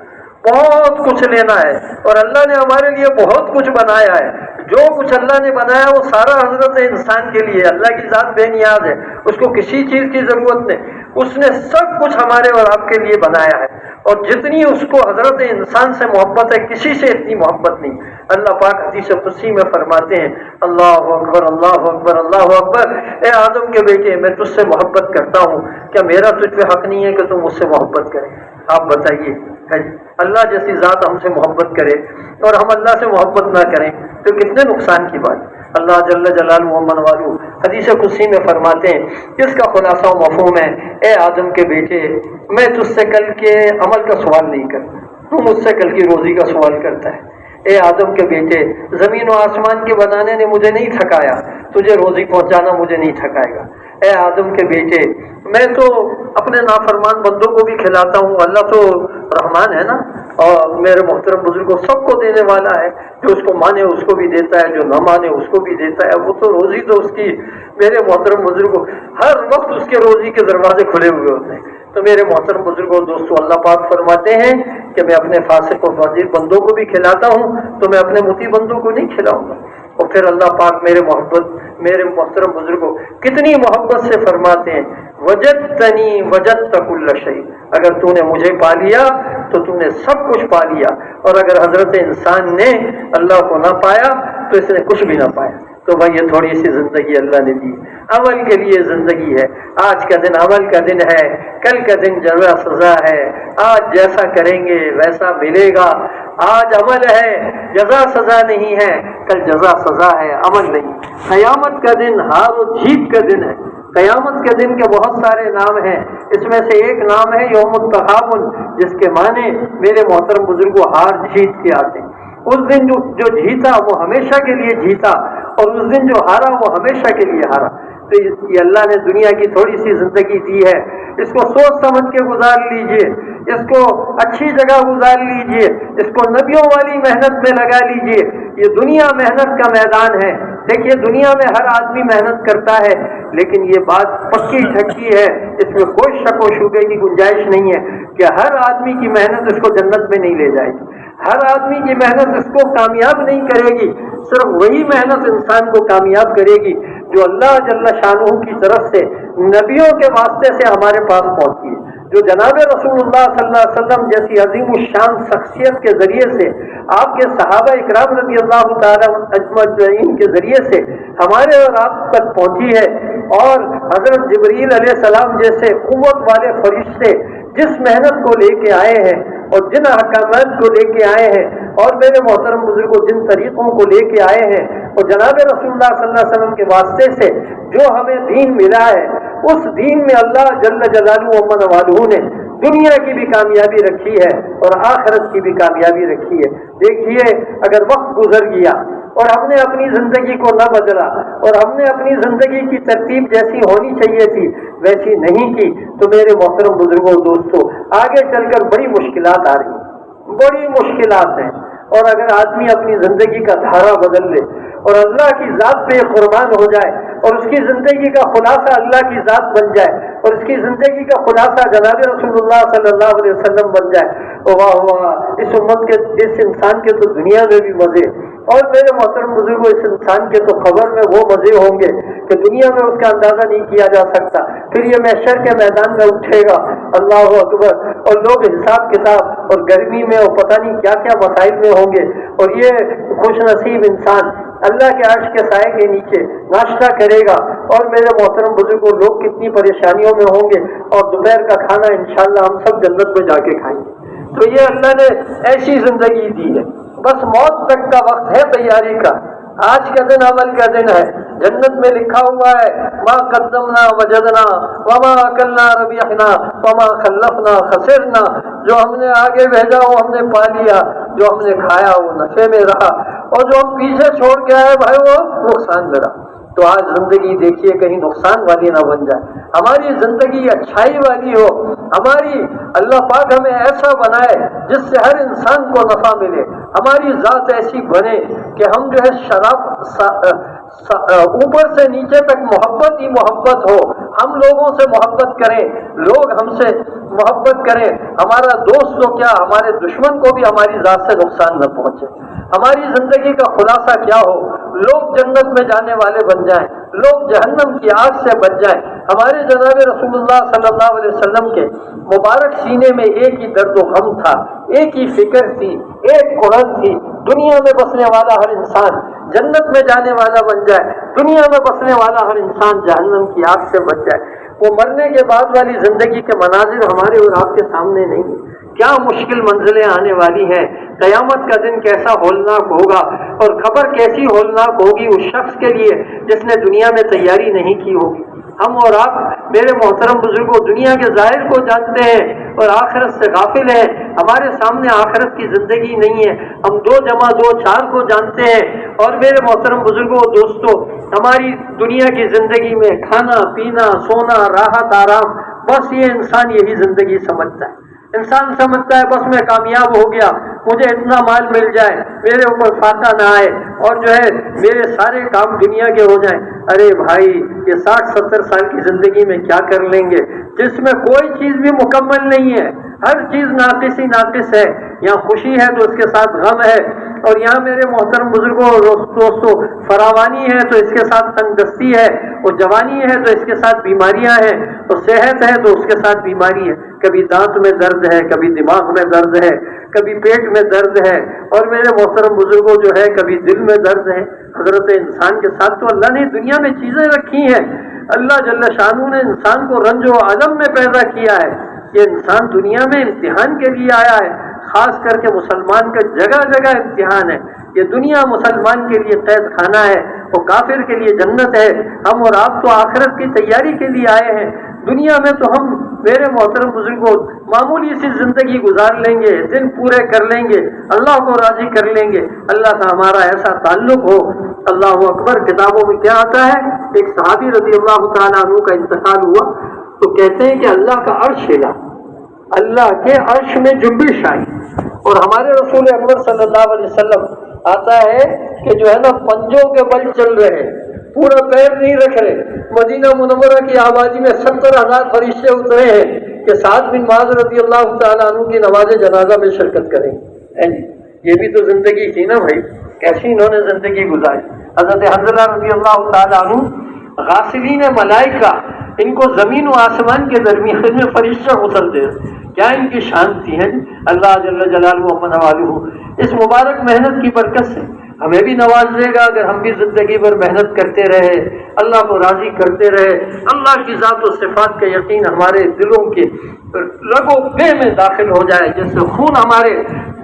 بہت کچھ لینا ہے, اور اللہ نے ہمارے لیے بہت کچھ بنایا ہے. جو کچھ اللہ نے بنایا وہ سارا حضرت انسان کے لیے. اللہ کی ذات بے نیاز ہے, اس کو کسی چیز کی ضرورت نہیں. اس نے سب کچھ ہمارے اور آپ کے لیے بنایا ہے, اور جتنی اس کو حضرت انسان سے محبت ہے کسی سے اتنی محبت نہیں. اللہ پاک حدیث قدسی میں فرماتے ہیں اللہ اکبر اللہ اکبر اللہ اکبر, اے آدم کے بیٹے میں تجھ سے محبت کرتا ہوں, کیا میرا تجھ پہ حق نہیں ہے کہ تم مجھ سے محبت کرے؟ آپ بتائیے, اللہ جیسی ذات ہم سے محبت کرے اور ہم اللہ سے محبت نہ کریں تو کتنے نقصان کی بات. اللہ جل جلالہ ومن والہ حدیث قدسی میں فرماتے ہیں, جس کا خلاصہ و مفہوم ہے اے آدم کے بیٹے میں تجھ سے کل کے عمل کا سوال نہیں کرتا, تو مجھ سے کل کی روزی کا سوال کرتا ہے. اے آدم کے بیٹے زمین و آسمان کے بنانے نے مجھے نہیں تھکایا, تجھے روزی پہنچانا مجھے نہیں تھکائے گا. اے آدم کے بیٹے میں تو اپنے نافرمان بندوں کو بھی کھلاتا ہوں, اللہ تو رحمان ہے نا, اور میرے محترم بزرگوں سب کو دینے والا ہے, جو اس کو مانے اس کو بھی دیتا ہے, جو نہ مانے اس کو بھی دیتا ہے. وہ تو روزی تو اس کی میرے محترم بزرگوں ہر وقت اس کے روزی کے دروازے کھلے ہوئے ہوتے ہیں. تو میرے محترم بزرگوں دوستو اللہ پاک فرماتے ہیں کہ میں اپنے فاسق و فاجر بندوں کو بھی کھلاتا ہوں, تو میں اپنے مطیع بندوں کو نہیں کھلاؤں گا. اور پھر اللہ پاک میرے محترم بزرگوں کتنی محبت سے فرماتے ہیں وجدتنی وجدت کل شیء، اگر تو نے مجھے پا لیا تو تو نے سب کچھ پا لیا، اور اگر حضرت انسان نے اللہ کو نہ پایا تو اس نے کچھ بھی نہ پایا۔ تو بھائی یہ تھوڑی سی زندگی اللہ نے دی، عمل کے لیے زندگی ہے۔ آج کا دن عمل کا دن ہے، کل کا دن جزا سزا ہے۔ آج جیسا کریں گے ویسا ملے گا۔ آج عمل ہے، جزا سزا نہیں ہے، کل جزا سزا ہے، عمل نہیں۔ قیامت کا دن ہار و جیت کا دن ہے۔ قیامت کے دن کے بہت سارے نام ہیں، اس میں سے ایک نام ہے یوم التغابن، جس کے معنی میرے محترم بزرگوں ہار جیت کے آتے ہیں۔ اس دن جو جیتا وہ ہمیشہ کے لیے جیتا، اور اس دن جو ہارا وہ ہمیشہ کے لیے ہارا۔ تو یہ اللہ نے دنیا کی تھوڑی سی زندگی دی ہے، اس کو سوچ سمجھ کے گزار لیجئے، اس کو اچھی جگہ گزار لیجئے، اس کو نبیوں والی محنت میں لگا لیجئے۔ یہ دنیا محنت کا میدان ہے۔ دیکھیے دنیا میں ہر آدمی محنت کرتا ہے، لیکن یہ بات پکی ٹھکی ہے، اس میں کوئی شک و شبے کی گنجائش نہیں ہے کہ ہر آدمی کی محنت اس کو جنت میں نہیں لے جائے گی، ہر آدمی کی محنت اس کو کامیاب نہیں کرے گی۔ صرف وہی محنت انسان کو کامیاب کرے گی جو اللہ جل شانہ کی طرف سے نبیوں کے واسطے سے ہمارے پاس پہنچی ہے، جو جناب رسول اللہ صلی اللہ علیہ وسلم جیسی عظیم الشان شخصیت کے ذریعے سے، آپ کے صحابہ اکرام رضی اللہ تعالی اجمعین کے ذریعے سے ہمارے اور آپ تک پہنچی ہے، اور حضرت جبریل علیہ السلام جیسے قوت والے فرشتے جس محنت کو لے کے آئے ہیں اور جن احکامات کو لے کے آئے ہیں، اور میرے محترم بزرگوں جن طریقوں کو لے کے آئے ہیں، اور جناب رسول اللہ صلی اللہ علیہ وسلم کے واسطے سے جو ہمیں دین ملا ہے، اس دین میں اللہ جل جلالہ و والہ نے دنیا کی بھی کامیابی رکھی ہے اور آخرت کی بھی کامیابی رکھی ہے۔ دیکھیے اگر وقت گزر گیا اور ہم نے اپنی زندگی کو نہ بدلا، اور ہم نے اپنی زندگی کی ترتیب جیسی ہونی چاہیے تھی ویسی نہیں کی، تو میرے محترم بزرگوں دوستوں آگے چل کر بڑی مشکلات آ رہی ہیں، بڑی مشکلات ہیں۔ اور اگر آدمی اپنی زندگی کا دھارا بدل لے اور اللہ کی ذات پہ قربان ہو جائے، اور اس کی زندگی کا خلاصہ اللہ کی ذات بن جائے، اور اس کی زندگی کا خلاصہ جناب رسول اللہ صلی اللہ علیہ وسلم بن جائے، واہ واہ، اس امت کے اس انسان کے تو دنیا میں بھی مزے، اور میرے محترم بزرگوں اس انسان کے تو قبر میں وہ مزے ہوں گے کہ دنیا میں اس کا اندازہ نہیں کیا جا سکتا۔ پھر یہ محشر کے میدان میں اٹھے گا، اللہ اکبر، اور لوگ حساب کتاب اور گرمی میں اور پتہ نہیں کیا کیا مسائل میں ہوں گے، اور یہ خوش نصیب انسان اللہ کے عرش کے سائے کے نیچے ناشتہ کرے گا، اور میرے محترم بزرگوں لوگ کتنی پریشانیوں میں ہوں گے، اور دوپہر کا کھانا انشاءاللہ ہم سب جنت میں جا کے کھائیں گے۔ تو یہ اللہ نے ایسی زندگی دی ہے، بس موت تک کا وقت ہے تیاری کا۔ آج کا دن عمل کا دن ہے، جنت میں لکھا ہوا ہے ما قدمنا وجدنا وما اکلنا ربحنا وما خلفنا خسرنا، جو ہم نے آگے بھیجا وہ ہم نے پا لیا، جو ہم نے کھایا وہ نفع میں رہا، اور جو ہم پیچھے چھوڑ کے آئے بھائی وہ نقصان میں رہا۔ تو آج زندگی دیکھیے کہیں نقصان والی نہ بن جائے، ہماری زندگی اچھائی والی ہو، ہماری اللہ پاک ہمیں ایسا بنائے جس سے ہر انسان کو نفع ملے، ہماری ذات ایسی بنے کہ ہم جو ہے اوپر سے نیچے تک محبت ہی محبت ہو، ہم لوگوں سے محبت کریں، لوگ ہم سے محبت کریں، ہمارا دوست تو کیا ہمارے دشمن کو بھی ہماری ذات سے نقصان نہ پہنچے۔ ہماری زندگی کا خلاصہ کیا ہو، لوگ جنت میں جانے والے بن جائیں، لوگ جہنم کی آگ سے بچ جائیں۔ ہمارے جناب رسول اللہ صلی اللہ علیہ وسلم کے مبارک سینے میں ایک ہی درد و غم تھا، ایک ہی فکر تھی، ایک قرآن تھی، دنیا میں بسنے والا ہر انسان جنت میں جانے والا بن جائے، دنیا میں بسنے والا ہر انسان جہنم کی آگ سے بچ جائے۔ وہ مرنے کے بعد والی زندگی کے مناظر ہمارے اور آپ کے سامنے نہیں ہیں، کیا مشکل منزلیں آنے والی ہیں، قیامت کا دن کیسا ہولناک ہوگا، اور خبر کیسی ہولناک ہوگی اس شخص کے لیے جس نے دنیا میں تیاری نہیں کی ہوگی۔ ہم اور آپ میرے محترم بزرگوں دنیا کے ظاہر کو جانتے ہیں اور آخرت سے غافل ہیں، ہمارے سامنے آخرت کی زندگی نہیں ہے، ہم 2 + 2 4 کو جانتے ہیں، اور میرے محترم بزرگوں دوستوں ہماری دنیا کی زندگی میں کھانا پینا سونا راحت آرام، بس یہ انسان یہی زندگی سمجھتا ہے۔ انسان سمجھتا ہے بس میں کامیاب ہو گیا، مجھے اتنا مال مل جائے، میرے اوپر فاقہ نہ آئے، اور جو ہے میرے سارے کام دنیا کے ہو جائیں۔ ارے بھائی یہ 60-70 سال کی زندگی میں کیا کر لیں گے جس میں کوئی چیز بھی مکمل نہیں ہے، ہر چیز ناقص ہی ناقص ہے، یہاں خوشی ہے تو اس کے ساتھ غم ہے، اور یہاں میرے محترم بزرگوں دوستوں فراوانی ہے تو اس کے ساتھ تنگدستی ہے، اور جوانی ہے تو اس کے ساتھ بیماریاں ہیں، اور صحت ہے تو اس کے ساتھ بیماری ہے، کبھی دانت میں درد ہے، کبھی دماغ میں درد ہے، کبھی پیٹ میں درد ہے، اور میرے محترم بزرگوں جو ہے کبھی دل میں درد ہے۔ حضرت انسان کے ساتھ تو اللہ نے دنیا میں چیزیں رکھی ہیں، اللہ جل شانہ نے انسان کو رنج و عدم میں پیدا کیا ہے۔ یہ انسان دنیا میں امتحان کے لیے آیا ہے، خاص کر کے مسلمان کا جگہ جگہ امتحان ہے۔ یہ دنیا مسلمان کے لیے قید خانہ ہے، اور کافر کے لیے جنت ہے۔ ہم اور آپ تو آخرت کی تیاری کے لیے آئے ہیں۔ دنیا میں تو ہم میرے محترم بزرگوں معمولی سی زندگی گزار لیں گے، دن پورے کر لیں گے، اللہ کو راضی کر لیں گے، اللہ سے ہمارا ایسا تعلق ہو۔ اللہ اکبر۔ کتابوں میں کیا آتا ہے، ایک صحابی رضی اللہ تعالیٰ عنہ کا انتقال ہوا تو کہتے ہیں کہ اللہ کا عرش ہلا، اللہ کے عرش میں جنبش آئی، اور ہمارے رسول اکبر صلی اللہ علیہ وسلم آتا ہے کہ جو ہے نا پنجوں کے بل چل رہے، پورا پیر نہیں رکھ رہے۔ مدینہ منورہ کی آبادی میں 70,000 فرشتے اترے ہیں کہ سعد بن معاذ رضی اللہ تعالیٰ عنہ کی نماز جنازہ میں شرکت کریں۔ یہ بھی تو زندگی تھی نا بھائی، کیسی انہوں نے زندگی گزاری۔ حضرت حنظلہ رضی اللہ تعالیٰ عنہ غاسلین ملائکہ، ان کو زمین و آسمان کے درمیان میں فرشتہ اترتے ہیں، کیا ان کی شان تھی ہے۔ اللہ جل جلالہ و والہ اس مبارک محنت کی برکت سے ہمیں بھی نواز دے گا اگر ہم بھی زندگی بھر محنت کرتے رہے، اللہ کو راضی کرتے رہے، اللہ کی ذات و صفات کا یقین ہمارے دلوں کے رگو پے میں داخل ہو جائے، جیسے خون ہمارے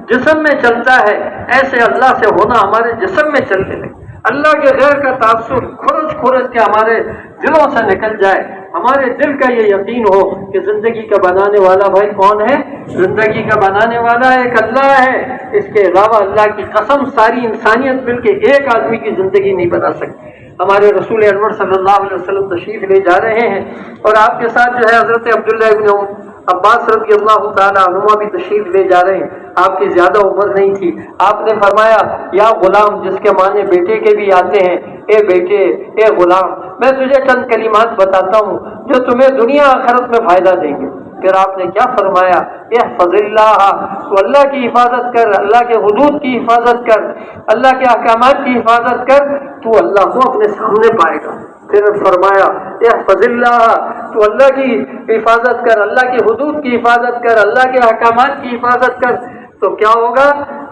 جسم میں چلتا ہے ایسے اللہ سے ہونا ہمارے جسم میں چلنے لگے، اللہ کے غیر کا تعصب کھرچ کھرچ کے ہمارے دلوں سے نکل جائے، ہمارے دل کا یہ یقین ہو کہ زندگی کا بنانے والا بھائی کون ہے، زندگی کا بنانے والا ایک اللہ ہے، اس کے علاوہ اللہ کی قسم ساری انسانیت مل کے ایک آدمی کی زندگی نہیں بنا سکتی۔ ہمارے رسول انور صلی اللہ علیہ وسلم تشریف لے جا رہے ہیں، اور آپ کے ساتھ جو ہے حضرت عبداللہ ابن عباس رضی اللہ تعالیٰ عنہما بھی تشریف لے جا رہے ہیں۔ آپ کی زیادہ عمر نہیں تھی، آپ نے فرمایا یا غلام، جس کے معنی بیٹے کے بھی آتے ہیں، اے بیٹے، اے غلام، میں تجھے چند کلمات بتاتا ہوں جو تمہیں دنیا آخرت میں فائدہ دیں گے۔ پھر آپ نے کیا فرمایا، احفظ اللہ، تو اللہ کی حفاظت کر، اللہ کے حدود کی حفاظت کر، اللہ کے احکامات کی حفاظت کر، تو اللہ کو اپنے سامنے پائے گا۔ پھر فرمایا احفظ اللہ، تو اللہ کی حفاظت کر، اللہ کی حدود کی حفاظت کر، اللہ کے احکامات کی حفاظت کر، تو کیا ہوگا،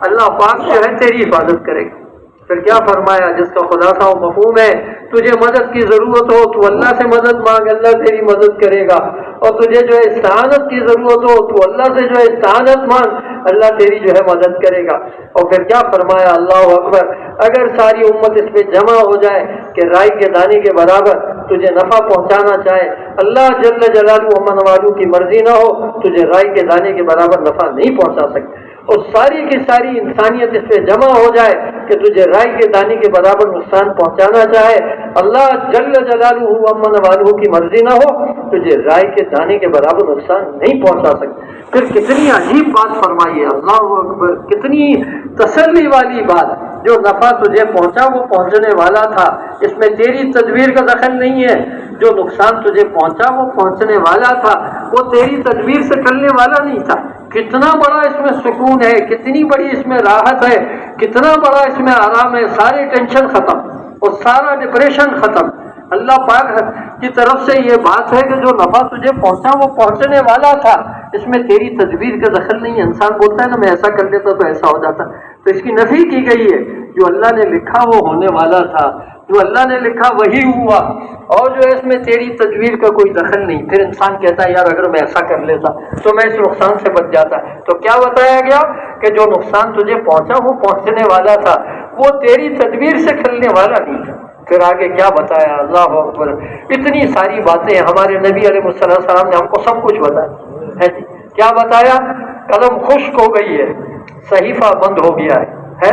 اللہ پاک جو ہے تیری حفاظت کرے گا۔ پھر کیا فرمایا، جس کا خلاصہ و مفہوم ہے، تجھے مدد کی ضرورت ہو تو اللہ سے مدد مانگ، اللہ تیری مدد کرے گا، اور تجھے جو ہے استعانت کی ضرورت ہو تو اللہ سے جو ہے استعانت مانگ، اللہ تیری جو ہے مدد کرے گا۔ اور پھر کیا فرمایا، اللہ اکبر، اگر ساری امت اس پہ جمع ہو جائے کہ رائی کے دانے کے برابر تجھے نفع پہنچانا چاہے، اللہ جل جلالہ و والہ کی مرضی نہ ہو، تجھے رائی کے دانے کے برابر نفع نہیں پہنچا سکتے، اور ساری کی ساری انسانیت اس پہ جمع ہو جائے کہ تجھے رائی کے دانے کے برابر نقصان پہنچانا چاہے، اللہ جل جلالہ و والہ کی مرضی نہ ہو، تجھے رائی کے دانے کے برابر نقصان نہیں پہنچا سکتے۔ پھر کتنی عجیب بات فرمائی ہے، اللہ اکبر، کتنی تسلی والی بات، جو نفع تجھے پہنچا وہ پہنچنے والا تھا، اس میں تیری تدبیر کا دخل نہیں ہے، جو نقصان تجھے پہنچا وہ پہنچنے والا تھا، وہ تیری تدبیر سے ٹلنے والا نہیں تھا۔ کتنا بڑا اس میں سکون ہے، کتنی بڑی اس میں راحت ہے، کتنا بڑا اس میں آرام ہے، سارے ٹینشن ختم اور سارا ڈپریشن ختم۔ اللہ پاک کی طرف سے یہ بات ہے کہ جو نفع تجھے پہنچا وہ پہنچنے والا تھا، اس میں تیری تدبیر کا دخل نہیں ہے۔ انسان بولتا ہے نا میں ایسا کر لیتا تو ایسا ہو جاتا، تو اس کی نفی کی گئی ہے، جو اللہ نے لکھا وہ ہونے والا تھا، جو اللہ نے لکھا وہی ہوا، اور جو ہے اس میں تیری تدبیر کا کوئی دخل نہیں۔ پھر انسان کہتا ہے یار اگر میں ایسا کر لیتا تو میں اس نقصان سے بچ جاتا، تو کیا بتایا گیا کہ جو نقصان تجھے پہنچا وہ پہنچنے والا تھا، وہ تیری تدبیر سے کھلنے والا نہیں تھا۔ پھر آگے کیا بتایا، اللہ اکبر، اتنی ساری باتیں ہمارے نبی علیہ السلام نے ہم کو سب کچھ بتایا ہے جی۔ کیا بتایا، قلم خشک ہو گئی ہے، صحیفہ بند ہو گیا ہے،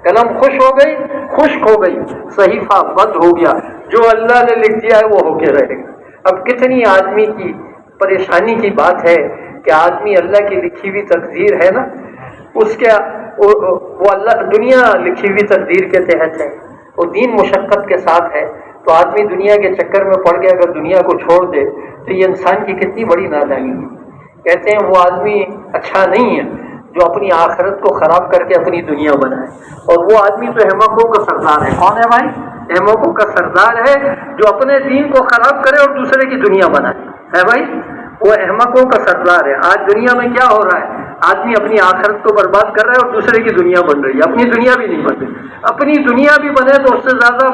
قلم خشک ہو گئی، صحیفہ بند ہو گیا، جو اللہ نے لکھ دیا ہے وہ ہو کے رہے گا۔ اب کتنی آدمی کی پریشانی کی بات ہے کہ آدمی اللہ کی لکھی ہوئی تقدیر ہے نا، اس کے وہ اللہ دنیا لکھی ہوئی تقدیر کے تحت ہے، وہ دین مشقت کے ساتھ ہے، تو آدمی دنیا کے چکر میں پڑ کے اگر دنیا کو چھوڑ دے تو یہ انسان کی کتنی بڑی نادانی ہے۔ کہتے ہیں وہ آدمی اچھا نہیں ہے جو اپنی آخرت کو خراب کر کے اپنی دنیا بنائے. اور وہ آدمی تو احمقوں کا سردار ہے. کون ہے بھائی؟ احمقوں کا سردار ہے جو اپنے دین کو خراب کرے اور دوسرے کی دنیا بنائے. ہے بھائی، وہ احمقوں کا سردار ہے. آج دنیا میں کیا ہو رہا ہے؟ آدمی اپنی آخرت کو برباد کر رہا ہے اور دوسرے کی دنیا بن رہی ہے. اپنی دنیا بھی نہیں بن رہی. اپنی دنیا بھی بنے تو اس سے زیادہ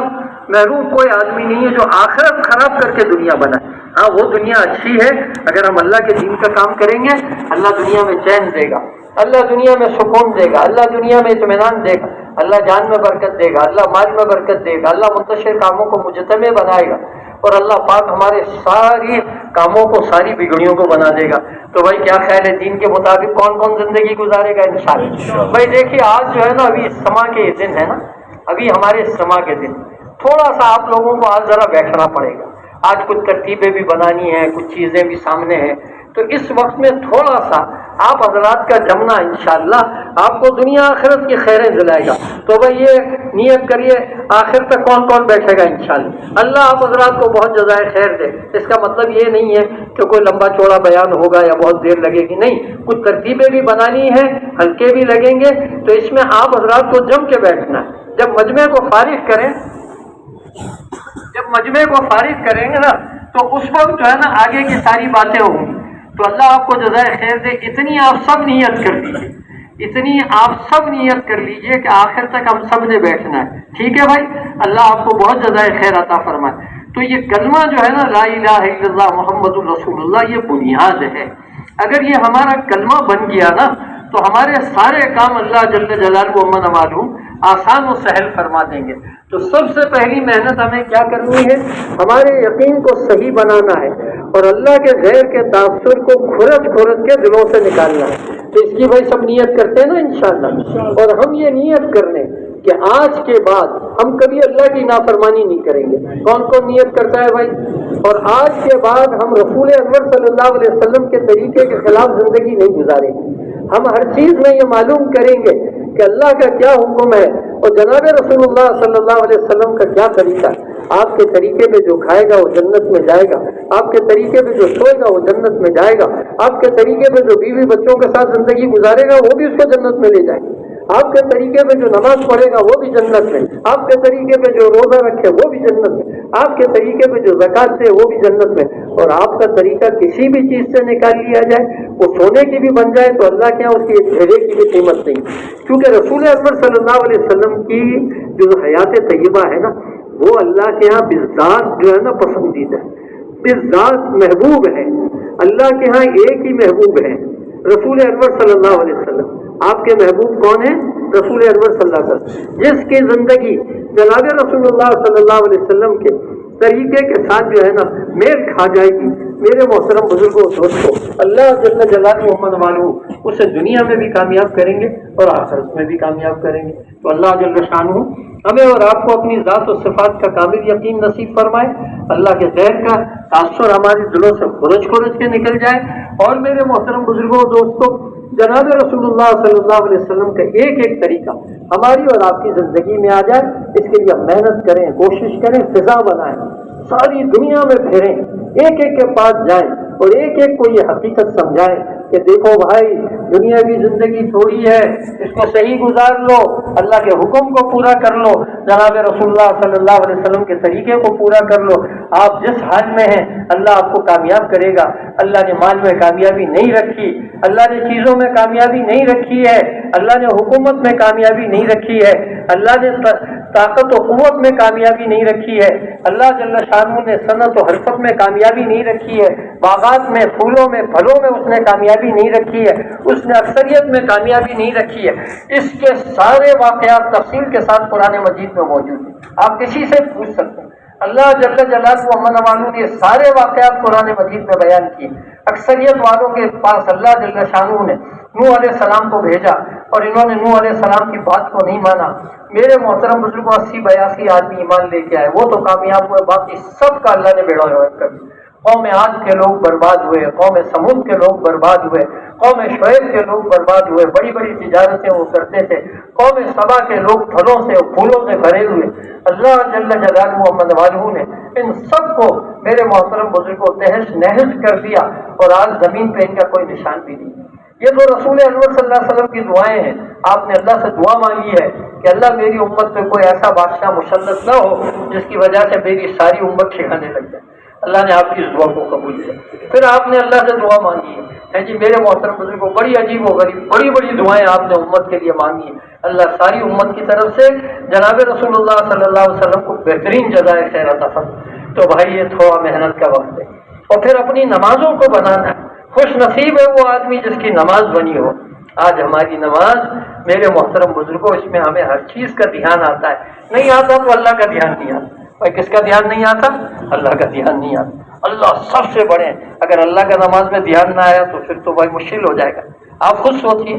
محروم کوئی آدمی نہیں ہے جو آخرت خراب کر کے دنیا بنائے. ہاں، وہ دنیا اچھی ہے اگر ہم اللہ کے دین کا کام کریں گے. اللہ دنیا میں چین دے گا، اللہ دنیا میں سکون دے گا، اللہ دنیا میں اطمینان دے گا، اللہ جان میں برکت دے گا، اللہ مال میں برکت دے گا، اللہ منتشر کاموں کو مجتمع بنائے گا، اور اللہ پاک ہمارے ساری کاموں کو، ساری بگڑیوں کو بنا دے گا. تو بھائی کیا خیال ہے، دین کے مطابق کون کون زندگی گزارے گا انشاءاللہ؟ بھائی دیکھیے، آج جو ہے نا، ابھی استماع کے دن ہے نا، ابھی ہمارے استماع کے دن. تھوڑا سا آپ لوگوں کو آج ذرا بیٹھنا پڑے گا. آج کچھ ترتیبیں بھی بنانی ہیں، کچھ چیزیں بھی سامنے ہیں. تو اس وقت میں تھوڑا سا آپ حضرات کا جمنا انشاءاللہ آپ کو دنیا آخرت کی خیریں دلائے گا. تو بھائی یہ نیت کریے، آخر تک کون کون بیٹھے گا انشاءاللہ. اللہ آپ حضرات کو بہت جزائے خیر دے. اس کا مطلب یہ نہیں ہے کہ کوئی لمبا چوڑا بیان ہوگا یا بہت دیر لگے گی، نہیں. کچھ ترتیبیں بھی بنانی ہیں، ہلکے بھی لگیں گے. تو اس میں آپ حضرات کو جم کے بیٹھنا ہے. جب مجمع کو فارغ کریں گے نا، تو اس وقت جو ہے نا آگے کی ساری باتیں ہوں گی. تو اللہ آپ کو جزائے خیر دے. اتنی آپ سب نیت کر لیجئے کہ آخر تک ہم سب نے بیٹھنا ہے. ٹھیک ہے بھائی، اللہ آپ کو بہت جزائے خیر عطا فرمائے. تو یہ کلمہ جو ہے نا، لا الہ الا اللہ محمد الرسول اللہ، یہ بنیاد ہے. اگر یہ ہمارا کلمہ بن گیا نا، تو ہمارے سارے کام اللہ جل جلالہ و نوالہ آسان و سہل فرما دیں گے. تو سب سے پہلی محنت ہمیں کیا کرنی ہے؟ ہمارے یقین کو صحیح بنانا ہے اور اللہ کے غیر کے تاثر کو کھرچ کے دلوں سے نکالنا ہے. تو اس کی بھائی سب نیت کرتے ہیں نا انشاءاللہ. اور ہم یہ نیت کر لیں کہ آج کے بعد ہم کبھی اللہ کی نافرمانی نہیں کریں گے. کون کون نیت کرتا ہے بھائی؟ اور آج کے بعد ہم رسول انور صلی اللہ علیہ وسلم کے طریقے کے خلاف زندگی نہیں گزاریں گے. ہم ہر چیز میں یہ معلوم کریں گے کہ اللہ کا کیا حکم ہے اور جناب رسول اللہ صلی اللہ علیہ وسلم کا کیا طریقہ ہے. آپ کے طریقے پہ جو کھائے گا وہ جنت میں جائے گا. آپ کے طریقے پہ جو سوئے گا وہ جنت میں جائے گا. آپ کے طریقے پہ جو بیوی بچوں کے ساتھ زندگی گزارے گا وہ بھی اس کو جنت میں لے جائے گا. آپ کے طریقے پہ جو نماز پڑھے گا وہ بھی جنت میں. آپ کے طریقے پہ جو روزہ رکھے وہ بھی جنت میں. آپ کے طریقے پہ جو زکات دے وہ بھی جنت میں. اور آپ کا طریقہ کسی بھی چیز سے نکال لیا جائے، وہ سونے کی بھی بن جائے، تو اللہ کے یہاں اس کی ایک ڈھیرے کی بھی قیمت نہیں. کیونکہ رسول اکبر صلی اللہ علیہ وسلم کی جو حیات طیبہ ہے نا، وہ اللہ کے یہاں بالذات جو ہے نا پسندیدہ ہے، بالذات محبوب ہے. اللہ کے ہاں ایک ہی محبوب ہے، رسول انور صلی اللہ علیہ وسلم. آپ کے محبوب کون ہیں؟ رسول انور صلی اللہ علیہ وسلم. جس کی زندگی جناب رسول اللہ صلی اللہ علیہ وسلم کے طریقے کے ساتھ جو ہے نا میل کھا جائے گی، میرے محترم بزرگوں دوستوں، اللہ جل جلالہ محمد والو اسے دنیا میں بھی کامیاب کریں گے اور آخرت میں بھی کامیاب کریں گے. تو اللہ جل شانہ ہمیں اور آپ کو اپنی ذات و صفات کا کامل یقین نصیب فرمائے. اللہ کے غیر کا تاثر ہمارے دلوں سے کھرچ کے نکل جائے. اور میرے محترم بزرگوں دوستوں، جناب رسول اللہ صلی اللہ علیہ وسلم کا ایک ایک طریقہ ہماری اور آپ کی زندگی میں آ جائے. اس کے لیے ہم محنت کریں، کوشش کریں، فضا بنائیں، ساری دنیا میں پھریں، ایک ایک کے پاس جائیں اور ایک ایک کو یہ حقیقت سمجھائیں کہ دیکھو بھائی، دنیا کی زندگی تھوڑی ہے، اس کو صحیح گزار لو، اللہ کے حکم کو پورا کر لو، جناب رسول اللہ صلی اللہ علیہ وسلم کے طریقے کو پورا کر لو. آپ جس حال میں ہیں اللہ آپ کو کامیاب کرے گا. اللہ نے مال میں کامیابی نہیں رکھی، اللہ نے چیزوں میں کامیابی نہیں رکھی ہے، اللہ نے حکومت میں کامیابی نہیں رکھی ہے، اللہ نے طاقت و قوت میں کامیابی نہیں رکھی ہے، اللہ جل شانہ نے صنعت و حرفت میں کامیابی نہیں رکھی ہے، باغات میں، پھولوں میں، پھلوں میں اس نے کامیابی نہیں رکھی ہے، اس نے اکثریت میں کامیابی نہیں رکھی ہے. اس کے سارے واقعات تفصیل کے ساتھ قرآن مجید میں موجود ہیں. آپ کسی سے پوچھ سکتے ہیں. اللہ جل جلالہ محمد والوں نے سارے واقعات قرآن مجید میں بیان کیے. اکثریت والوں کے پاس اللہ جل شانہ نے نوح علیہ السلام کو بھیجا اور انہوں نے نوح علیہ السلام کی بات کو نہیں مانا. میرے محترم بزرگوں، 80-82 آدمی ایمان لے کے آئے، وہ تو کامیاب ہوئے، باقی سب کا اللہ نے بیڑا غرق کر دیا. قوم عاد کے لوگ برباد ہوئے، قوم سمود کے لوگ برباد ہوئے، قوم شعیب کے لوگ برباد ہوئے. بڑی بڑی تجارتیں وہ کرتے تھے. قوم سبا کے لوگ پھلوں سے اور پھولوں سے بھرے ہوئے. اللہ جل جلالہ محمد والہ نے ان سب کو میرے محترم بزرگوں تہس نہس کر دیا اور آج زمین پہ ان کا کوئی نشان بھی نہیں. یہ تو رسول انور صلی اللہ علیہ وسلم کی دعائیں ہیں. آپ نے اللہ سے دعا مانگی ہے کہ اللہ میری امت پہ کوئی ایسا بادشاہ مسلط نہ ہو جس کی وجہ سے میری ساری امت ٹھکانے لگ جائے. اللہ نے آپ کی اس دعا کو قبول کیا. پھر آپ نے اللہ سے دعا مانگی ہے جی میرے محترم بزرگوں، بڑی عجیب و غریب بڑی بڑی دعائیں آپ نے امت کے لیے مانگی ہیں. اللہ ساری امت کی طرف سے جناب رسول اللہ صلی اللہ علیہ وسلم کو بہترین جزائے خیر عطا فرمائے. تو بھائی یہ تھوڑا محنت کا وقت ہے. اور پھر اپنی نمازوں کو بنانا ہے. خوش نصیب ہے وہ آدمی جس کی نماز بنی ہو. آج ہماری نماز میرے محترم بزرگوں اس میں ہمیں ہر چیز کا دھیان آتا ہے. نہیں آتا تو اللہ کا دھیان نہیں آتا. بھائی کس کا دھیان نہیں آتا؟ اللہ کا دھیان نہیں آتا. اللہ سب سے بڑے ہیں. اگر اللہ کا نماز میں دھیان نہ آیا تو پھر تو بھائی مشکل ہو جائے گا. آپ خود سوچیے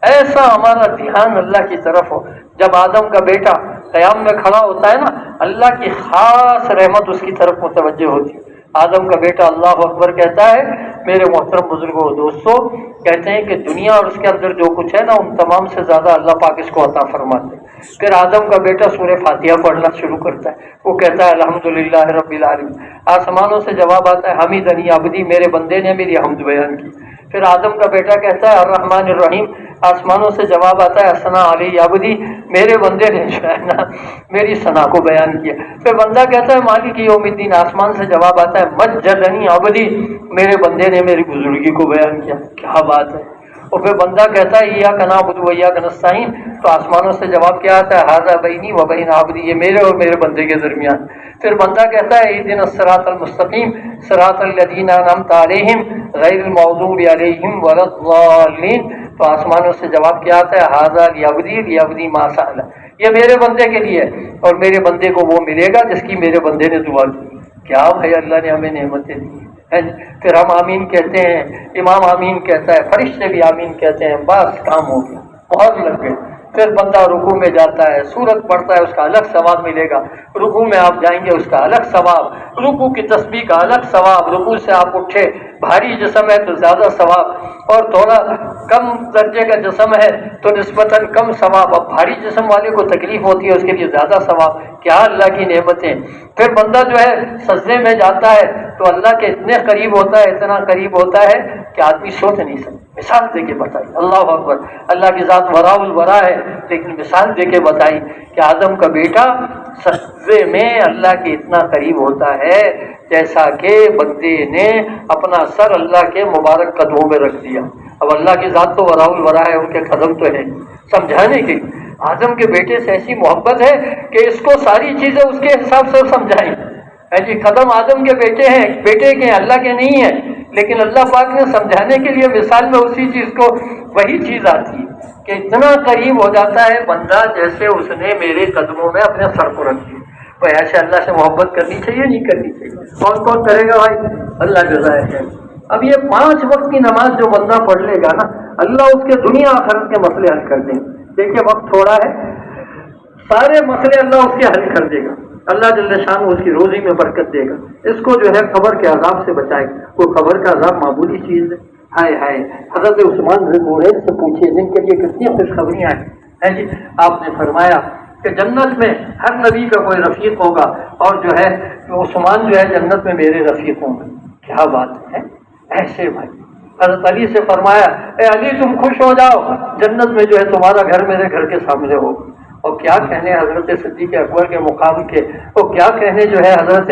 ایسا ہمارا دھیان اللہ کی طرف ہو. جب آدم کا بیٹا قیام میں کھڑا ہوتا ہے نا، اللہ کی خاص رحمت اس کی طرف متوجہ ہوتی ہے. آدم کا بیٹا اللہ اکبر کہتا ہے. میرے محترم بزرگوں دوستوں، کہتے ہیں کہ دنیا اور اس کے اندر جو کچھ ہے نا ان تمام سے زیادہ اللہ پاک اس کو عطا فرماتے ہیں. پھر آدم کا بیٹا سورہ فاتحہ پڑھنا شروع کرتا ہے. وہ کہتا ہے الحمدللہ رب العالمین. آسمانوں سے جواب آتا ہے حمیدنی عبدی، میرے بندے نے میری حمد بیان کی. پھر آدم کا بیٹا کہتا ہے الرحمن الرحیم. آسمانوں سے جواب آتا ہے اثنا علی عبدی، میرے بندے نے جو ہے نا میری ثنا کو بیان کیا. پھر بندہ کہتا ہے مالک یوم الدین. آسمان سے جواب آتا ہے مجدنی عبدی، میرے بندے نے میری بزرگی کو بیان کیا. کیا بات ہے. اور پھر بندہ کہتا ہے ایاک نعبد و ایاک نستعین. تو آسمانوں سے جواب کیا آتا ہے ھذا بینی و بین عبدی، یہ میرے اور میرے بندے کے درمیان. پھر بندہ کہتا ہے اہدنا الصراط المستقیم صراط الذین انعمت علیہم غیر المغضوب علیہم ولا الضالین. تو آسمانوں سے جواب کیا آتا ہے ھذا لعبدی لعبدی ما سأل، یہ میرے بندے کے لیے اور میرے بندے کو وہ ملے گا جس کی میرے بندے نے دعا کی. کیا بھائی اللہ نے ہمیں نعمتیں دی. پھر ہم آمین کہتے ہیں، امام آمین کہتا ہے، فرشتے بھی آمین کہتے ہیں. بس کام ہو گیا، بہت لگ گئے. پھر بندہ رکوع میں جاتا ہے، سورت پڑھتا ہے، اس کا الگ ثواب ملے گا. رکوع میں آپ جائیں گے اس کا الگ ثواب، رکوع کی تسبیح کا الگ ثواب. رکوع سے آپ اٹھے، بھاری جسم ہے تو زیادہ ثواب، اور تھوڑا کم درجے کا جسم ہے تو نسبتاً کم ثواب. اب بھاری جسم والے کو تکلیف ہوتی ہے اس کے لیے زیادہ ثواب. کیا اللہ کی نعمتیں. پھر بندہ جو ہے سجدے میں جاتا ہے تو اللہ کے اتنے قریب ہوتا ہے، اتنا قریب ہوتا ہے کہ آدمی سوچ نہیں سکتا. مثال دے کے بتائی. اللہ اکبر. اللہ کی ذات وراء الورا ہے، لیکن مثال دے کے بتائی کہ آدم کا بیٹا سجدے میں اللہ کے اتنا قریب ہوتا ہے جیسا کہ بندے نے اپنا سر اللہ کے مبارک قدموں میں رکھ دیا. اب اللہ کی ذات تو وراء الورا ہے، ان کے قدم تو ہیں. سمجھانے کی آدم کے بیٹے سے ایسی محبت ہے کہ اس کو ساری چیزیں اس کے حساب سے سمجھائیں. جی قدم آدم کے بیٹے ہیں، بیٹے کے اللہ کے نہیں ہیں، لیکن اللہ پاک نے سمجھانے کے لیے مثال میں اسی چیز کو وہی چیز آتی ہے کہ اتنا قریب ہو جاتا ہے بندہ جیسے اس نے میرے قدموں میں اپنے سر کو رکھ دیا. تو ایسے اللہ سے محبت کرنی چاہیے نہیں کرنی چاہیے؟ کون کون کرے گا بھائی؟ اللہ جزائے خیر. اب یہ 5 وقت کی نماز جو بندہ پڑھ لے گا نا، اللہ اس کے دنیا آخرت کے مسئلے حل کر دیں گے. دیکھیے وقت تھوڑا ہے، سارے مسئلے اللہ اس کے حل کر دے گا. اللہ جل شان اس کی روزی میں برکت دے گا. اس کو جو ہے قبر کے عذاب سے بچائے گا. کوئی قبر کا عذاب معمولی چیز ہے؟ ہائے ہائے. حضرت عثمان ذوالنورین سے پوچھیے جن کے لیے کتنی خوشخبریاں ہیں جی. آپ نے فرمایا کہ جنت میں ہر نبی کا کوئی رفیق ہوگا، اور جو ہے عثمان جو ہے جنت میں میرے رفیق ہوں گے. کیا بات ہے ایسے بھائی. حضرت علی سے فرمایا اے علی تم خوش ہو جاؤ، جنت میں جو ہے تمہارا گھر میرے گھر کے سامنے ہو. اور کیا کہنے حضرت صدیق اکبر کے مقام کے، اور کیا کہنے جو ہے حضرت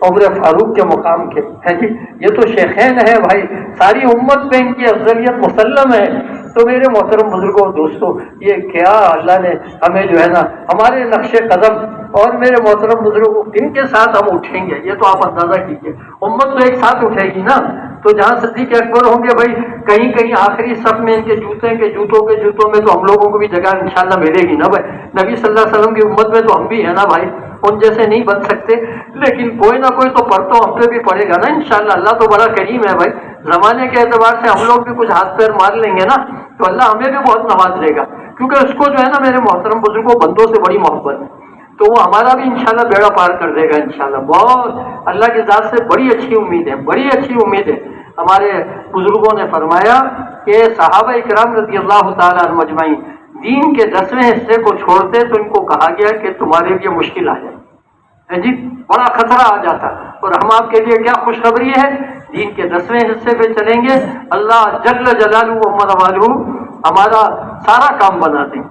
عمر فاروق کے مقام کے ہیں جی. یہ تو شیخین ہیں بھائی، ساری امت پہ ان کی افضلیت مسلم ہے. تو میرے محترم بزرگوں دوستوں، یہ کیا اللہ نے ہمیں جو ہے نا ہمارے نقش قدم اور میرے محترم بزرگوں ان کے ساتھ ہم اٹھیں گے. یہ تو آپ اندازہ کیجیے، امت تو ایک ساتھ اٹھے گی نا. تو جہاں صدیق اکبر ہوں گے بھائی کہیں کہیں آخری صف میں ان کے جوتوں میں تو ہم لوگوں کو بھی جگہ انشاءاللہ ملے گی نا بھائی. نبی صلی اللہ علیہ وسلم کی امت میں تو ہم بھی ہیں نا بھائی. ان جیسے نہیں بن سکتے، لیکن کوئی نہ کوئی تو پڑھتا ہم پہ بھی پڑے گا نا انشاءاللہ. اللہ تو بڑا کریم ہے بھائی. زمانے کے اعتبار سے ہم لوگ بھی کچھ ہاتھ پیر مار لیں گے نا تو اللہ ہمیں بھی بہت نواز دے گا، کیونکہ اس کو جو ہے نا میرے محترم بزرگوں بندوں سے بڑی محبت ہے. تو وہ ہمارا بھی انشاءاللہ بیڑا پار کر دے گا انشاءاللہ. بہت اللہ کی ذات سے بڑی اچھی امید ہے، بڑی اچھی امید ہے. ہمارے بزرگوں نے فرمایا کہ صحابہ اکرام رضی اللہ تعالیٰ عنہم اجمعین دین کے 10ویں حصے کو چھوڑتے تو ان کو کہا گیا کہ تمہارے لیے مشکل آ جائے جی، بڑا خطرہ آ جاتا. اور ہم آپ کے لیے کیا خوشخبری ہے دین کے 10ویں حصے پہ چلیں گے اللہ جل جلالہ و ملوالہ ہمارا سارا کام بنا دیں.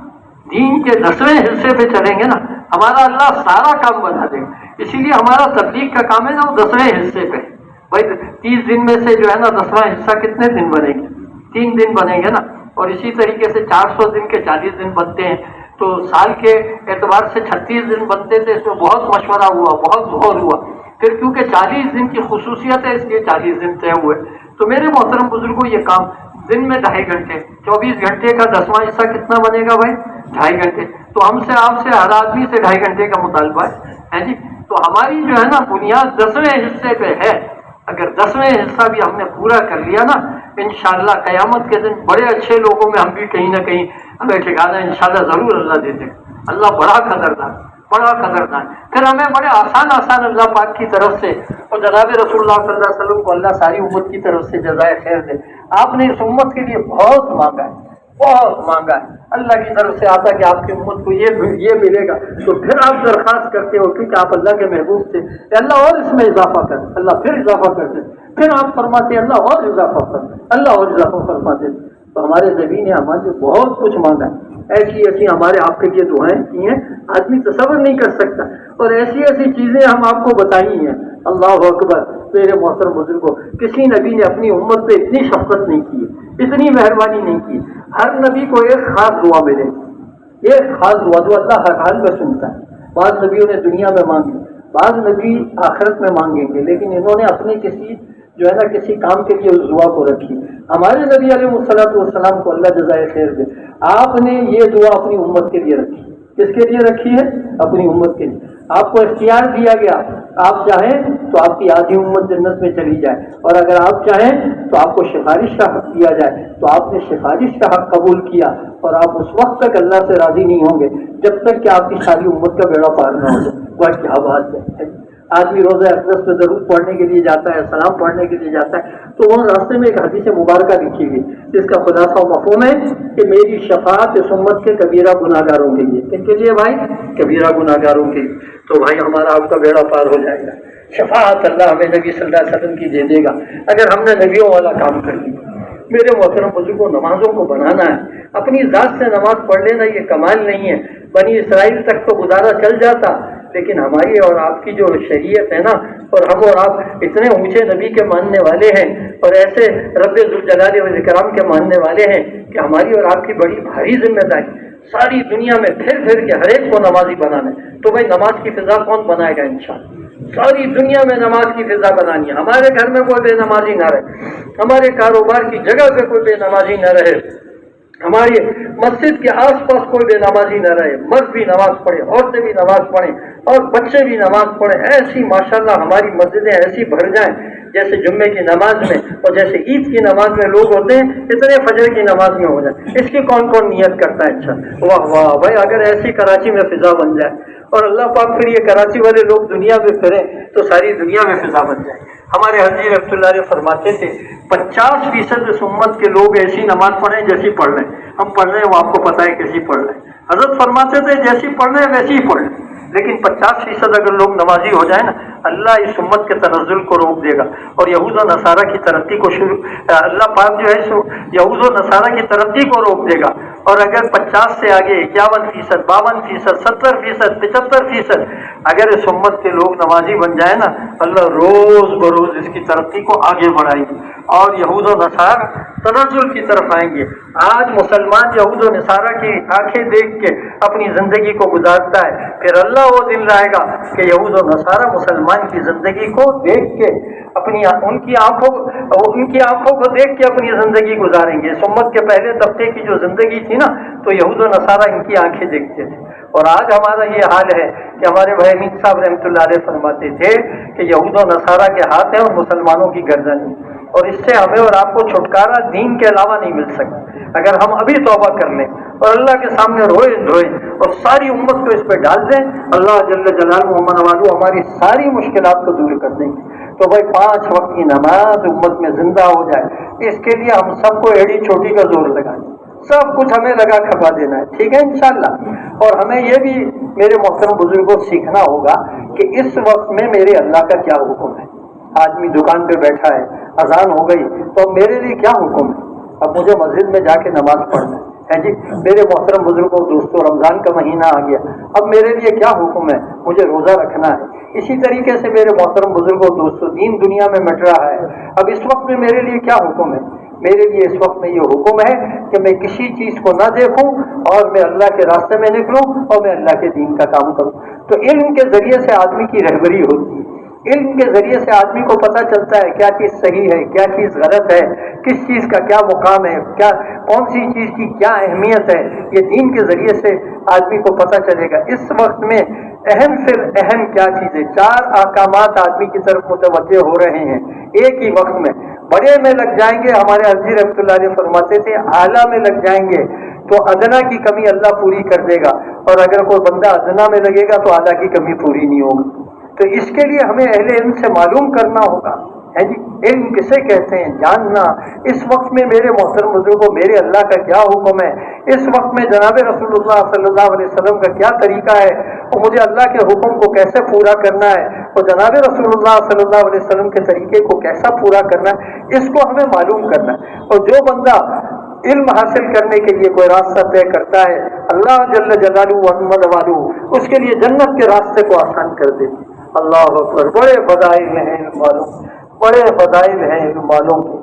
دین کے 10ویں حصے پہ چلیں گے نا ہمارا اللہ سارا کام بنا دے. اسی لیے ہمارا تبلیغ کا کام ہے نا وہ 10ویں حصے پہ. بھائی 30 دن میں سے جو ہے نا 10واں حصہ کتنے دن بنے گے؟ 3 دن بنے گے نا. اور اسی طریقے سے 400 دن کے 40 دن بنتے ہیں تو سال کے اعتبار سے 36 دن بنتے تھے. اس میں بہت مشورہ ہوا, بہت غور ہوا. پھر کیونکہ 40 دن کی خصوصیت ہے اس لیے 40 دن طے ہوئے. تو میرے محترم بزرگوں یہ کام دن میں 2.5 گھنٹے 24 گھنٹے کا 10واں حصہ کتنا بنے گا بھائی؟ 2.5 گھنٹے. تو ہم سے آپ سے ہر آدمی سے 2.5 گھنٹے کا مطالبہ ہے جی. تو ہماری جو ہے نا بنیاد 10ویں حصے پہ ہے. اگر 10ویں حصہ بھی ہم نے پورا کر لیا نا انشاءاللہ قیامت کے دن بڑے اچھے لوگوں میں ہم بھی کہیں نہ کہیں ہمیں ٹھکانا انشاءاللہ ضرور اللہ دے دے. اللہ بڑا قدردان, بڑا قدردان. پھر ہمیں بڑے آسان اللہ پاک کی طرف سے اور جناب رسول اللہ صلی اللہ علیہ وسلم کو اللہ ساری امت کی طرف سے جزائے خیر دے. آپ نے اس امت کے لیے بہت مانگا ہے, بہت مانگا ہے. اللہ کی طرف سے آتا کہ آپ کی امت کو یہ ملے گا تو پھر آپ درخواست کرتے ہو کیونکہ آپ اللہ کے محبوب تھے کہ اللہ اور اس میں اضافہ کر. اللہ پھر اضافہ کرتے, پھر آپ فرماتے اللہ اور اضافہ کر, اللہ اور اضافہ فرماتے. تو ہمارے نبی نے ہمارے لیے بہت کچھ مانگا ہے. ایسی ایسی ہمارے آپ کے لیے دعائیں کی ہیں آدمی تصور نہیں کر سکتا. اور ایسی ایسی چیزیں ہم آپ کو بتائی ہیں. اللہ اکبر. میرے محترم بزرگوں, کسی نبی نے اپنی امت پہ اتنی شفقت نہیں کی, اتنی مہربانی نہیں کی. ہر نبی کو ایک خاص دعا ملے, ایک خاص دعا جو اللہ ہر حال میں سنتا ہے. بعض نبیوں نے دنیا میں مانگی, بعض نبی آخرت میں مانگیں گے, لیکن انہوں نے اپنی کسی جو ہے نا کسی کام کے لیے اس دعا کو رکھی. ہمارے نبی علیہ الصلوۃ والسلام کو اللہ جزائے خیر دے, آپ نے یہ دعا اپنی امت کے لیے رکھی. کس کے لیے رکھی ہے؟ اپنی امت کے لیے. آپ کو اختیار دیا گیا, آپ چاہیں تو آپ کی آدھی امت جنت میں چلی جائے, اور اگر آپ چاہیں تو آپ کو سفارش کا حق دیا جائے. تو آپ نے سفارش کا حق قبول کیا, اور آپ اس وقت تک اللہ سے راضی نہیں ہوں گے جب تک کہ آپ کی ساری امت کا بیڑا پار نہ ہو جائے. وہ کیا بات ہے. آدمی روزہ اقدس پہ درود پڑھنے کے لیے جاتا ہے, سلام پڑھنے کے لیے جاتا ہے, تو وہاں راستے میں ایک حدیث مبارکہ لکھی ہوئی جس کا خلاصہ و مفہوم ہے کہ میری شفاعت اس امت کے کبیرہ گناہ گاروں کے لیے. کن کے لیے بھائی؟ کبیرہ گناہ گاروں کے لیے. تو بھائی ہمارا آپ کا بیڑا پار ہو جائے گا. شفاعت اللہ ہمیں نبی صلی اللہ علیہ وسلم کی دے دے گا اگر ہم نے نبیوں والا کام کر لیا. میرے محترم بزرگوں, نمازوں کو بنانا ہے, اپنی ذات سے نماز پڑھ لینا یہ کمال نہیں ہے. بنی اسرائیل تک تو گزارا چل جاتا, لیکن ہماری اور آپ کی جو شریعت ہے نا, اور ہم اور آپ اتنے اونچے نبی کے ماننے والے ہیں اور ایسے رب ذوالجلال والاکرام کے ماننے والے ہیں کہ ہماری اور آپ کی بڑی بھاری ذمہ داری ساری دنیا میں پھر کے ہر ایک کو نمازی بنانا ہے. تو بھائی نماز کی فضا کون بنائے گا؟ انشاءاللہ ساری دنیا میں نماز کی فضا بنانی ہے. ہمارے گھر میں کوئی بے نمازی نہ رہے, ہمارے کاروبار کی جگہ پہ کوئی بے نمازی نہ رہے, ہماری مسجد کے آس پاس کوئی بے نمازی نہ رہے. مرد بھی نماز پڑھے, عورتیں بھی نماز پڑھیں, اور بچے بھی نماز پڑھیں. ایسی ماشاءاللہ ہماری مسجدیں ایسی بھر جائیں جیسے جمعے کی نماز میں اور جیسے عید کی نماز میں لوگ ہوتے ہیں اتنے فجر کی نماز میں ہو جائے. اس کی کون کون نیت کرتا ہے؟ اچھا واہ واہ بھائی, اگر ایسی کراچی میں فضا بن جائے اور اللہ پاک پھر یہ کراچی والے لوگ دنیا میں پھریں تو ساری دنیا میں فضا بن جائے. ہمارے حضرت رحمۃ اللہ علیہ فرماتے تھے 50% اس امت کے لوگ ایسی نماز پڑھیں جیسی پڑھ رہے ہیں. ہم پڑھ رہے ہیں وہ آپ کو پتہ ہے کیسی پڑھ رہے ہیں. حضرت فرماتے تھے جیسی پڑھ رہے ہیں ویسی ہی پڑھ لیں, لیکن 50% اگر لوگ نمازی ہو جائیں نا اللہ اس امت کے تنزل کو روک دے گا اور یہود و نصارہ کی ترقی کو اللہ پاک جو ہے سو یہود و نصارہ کی ترقی کو روک دے گا. اور اگر 50 سے آگے 51%, 52%, 70%, 75% اگر اس امت کے لوگ نمازی بن جائیں نا اللہ روز بروز اس کی ترقی کو آگے بڑھائیں گے اور یہود و نصارہ تنزل کی طرف آئیں گے. آج مسلمان یہود و نصارہ کی آنکھیں دیکھ کے اپنی زندگی کو گزارتا ہے, پھر اللہ وہ دن لائے گا کہ یہود و نصارہ مسلمان کی زندگی کو دیکھ کے ان کی آنکھوں کو دیکھ کے اپنی زندگی گزاریں گے. اس امت کے پہلے طبقے کی جو زندگی تھی نا تو یہود و نصارہ ان کی آنکھیں دیکھتے تھے. اور آج ہمارا یہ حال ہے کہ ہمارے بھائی امین صاحب رحمۃ اللہ علیہ فرماتے تھے کہ یہود و نصارہ کے ہاتھ ہیں اور مسلمانوں کی گردن ہے, اور اس سے ہمیں اور آپ کو چھٹکارا دین کے علاوہ نہیں مل سکتا اگر ہم ابھی توبہ کر لیں اور اللہ کے سامنے روئیں اور ساری امت کو اس پہ ڈال دیں. اللہ جل جلالہ و منوالہ ہماری ساری مشکلات کو دور کر دیں گے. تو بھائی 5 وقت کی نماز امت میں زندہ ہو جائے, اس کے لیے ہم سب کو ایڑی چھوٹی کا زور لگائیں, سب کچھ ہمیں لگا کھپا دینا ہے, ٹھیک ہے انشاءاللہ. اور ہمیں یہ بھی میرے محترم بزرگوں سیکھنا ہوگا کہ اس وقت میں میرے اللہ کا کیا حکم ہے. آدمی دکان پہ بیٹھا ہے, اذان ہو گئی تو اب میرے لیے کیا حکم ہے؟ اب مجھے مسجد میں جا کے نماز پڑھنا ہے جی. میرے محترم بزرگوں دوستوں، رمضان کا مہینہ آ گیا، اب میرے لیے کیا حکم ہے؟ مجھے روزہ رکھنا ہے. اسی طریقے سے میرے محترم بزرگوں دوستوں، دین دنیا میں مٹ رہا ہے. اب اس وقت میں میرے لیے کیا حکم ہے؟ میرے لیے اس وقت میں یہ حکم ہے کہ میں کسی چیز کو نہ دیکھوں اور میں اللہ کے راستے میں نکلوں اور میں اللہ کے دین کا کام کروں. تو علم کے ذریعے سے آدمی کی رہبری ہوتی ہے. علم کے ذریعے سے آدمی کو پتہ چلتا ہے کیا چیز صحیح ہے، کیا چیز غلط ہے، کس چیز کا کیا مقام ہے، کون سی چیز کی کیا اہمیت ہے. یہ دین کے ذریعے سے آدمی کو پتہ چلے گا. اس وقت میں اہم سے اہم کیا چیز ہے؟ 4 احکامات آدمی کی طرف متوجہ ہو رہے ہیں ایک ہی وقت میں. بڑے میں لگ جائیں گے، ہمارے عرضی رحمۃ اللہ علیہ فرماتے تھے اعلیٰ میں لگ جائیں گے تو ادنا کی کمی اللہ پوری کر دے گا، اور اگر کوئی بندہ ادنا میں لگے گا تو اعلیٰ کی کمی پوری نہیں ہوگی. تو اس کے لیے ہمیں اہل علم سے معلوم کرنا ہوگا ہے جی. علم کسے کہتے ہیں؟ جاننا. اس وقت میں میرے محترم بزرگوں میرے اللہ کا کیا حکم ہے؟ اس وقت میں جناب رسول اللہ صلی اللہ علیہ وسلم کا کیا طریقہ ہے اور مجھے اللہ کے حکم کو کیسے پورا کرنا ہے اور جناب رسول اللہ صلی اللہ علیہ وسلم کے طریقے کو کیسا پورا کرنا ہے، اس کو ہمیں معلوم کرنا ہے. اور جو بندہ علم حاصل کرنے کے لیے کوئی راستہ طے کرتا ہے، اللہ جل جلالہ و والو اس کے لیے جنت کے راستے کو آسان کر دیتے. اللہ اکبر. بڑے فضائل ہیں علم والوں، بڑے فضائل ہیں علم والوں کے.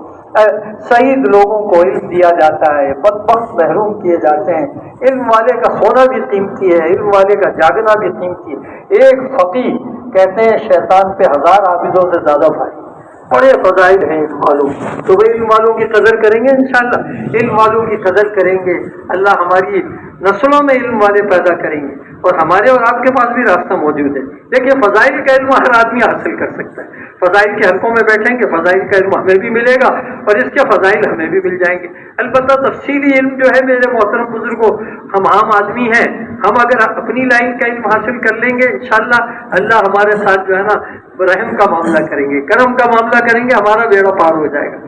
سعید لوگوں کو علم دیا جاتا ہے، بدبخت محروم کیے جاتے ہیں. علم والے کا سونا بھی قیمتی ہے، علم والے کا جاگنا بھی قیمتی ہے. ایک فقیہ کہتے ہیں شیطان پہ 1000 عابدوں سے زیادہ بھاری. بڑے فضائل ہیں علم والوں. تو وہ علم والوں کی قدر کریں گے انشاءاللہ. علم والوں کی قدر کریں گے، اللہ ہماری نسلوں میں علم والے پیدا کریں گے، اور ہمارے اور آپ کے پاس بھی راستہ موجود ہے. دیکھیے فضائل کا علم ہر آدمی حاصل کر سکتا ہے. فضائل کے حلقوں میں بیٹھیں گے فضائل کا علم ہمیں بھی ملے گا اور اس کے فضائل ہمیں بھی مل جائیں گے. البتہ تفصیلی علم جو ہے میرے محترم بزرگوں، ہم عام آدمی ہیں، ہم اگر اپنی لائن کا علم حاصل کر لیں گے انشاءاللہ اللہ ہمارے ساتھ جو ہے نا رحم کا معاملہ کریں گے، کرم کا معاملہ کریں گے، ہمارا بیڑا پار ہو جائے گا.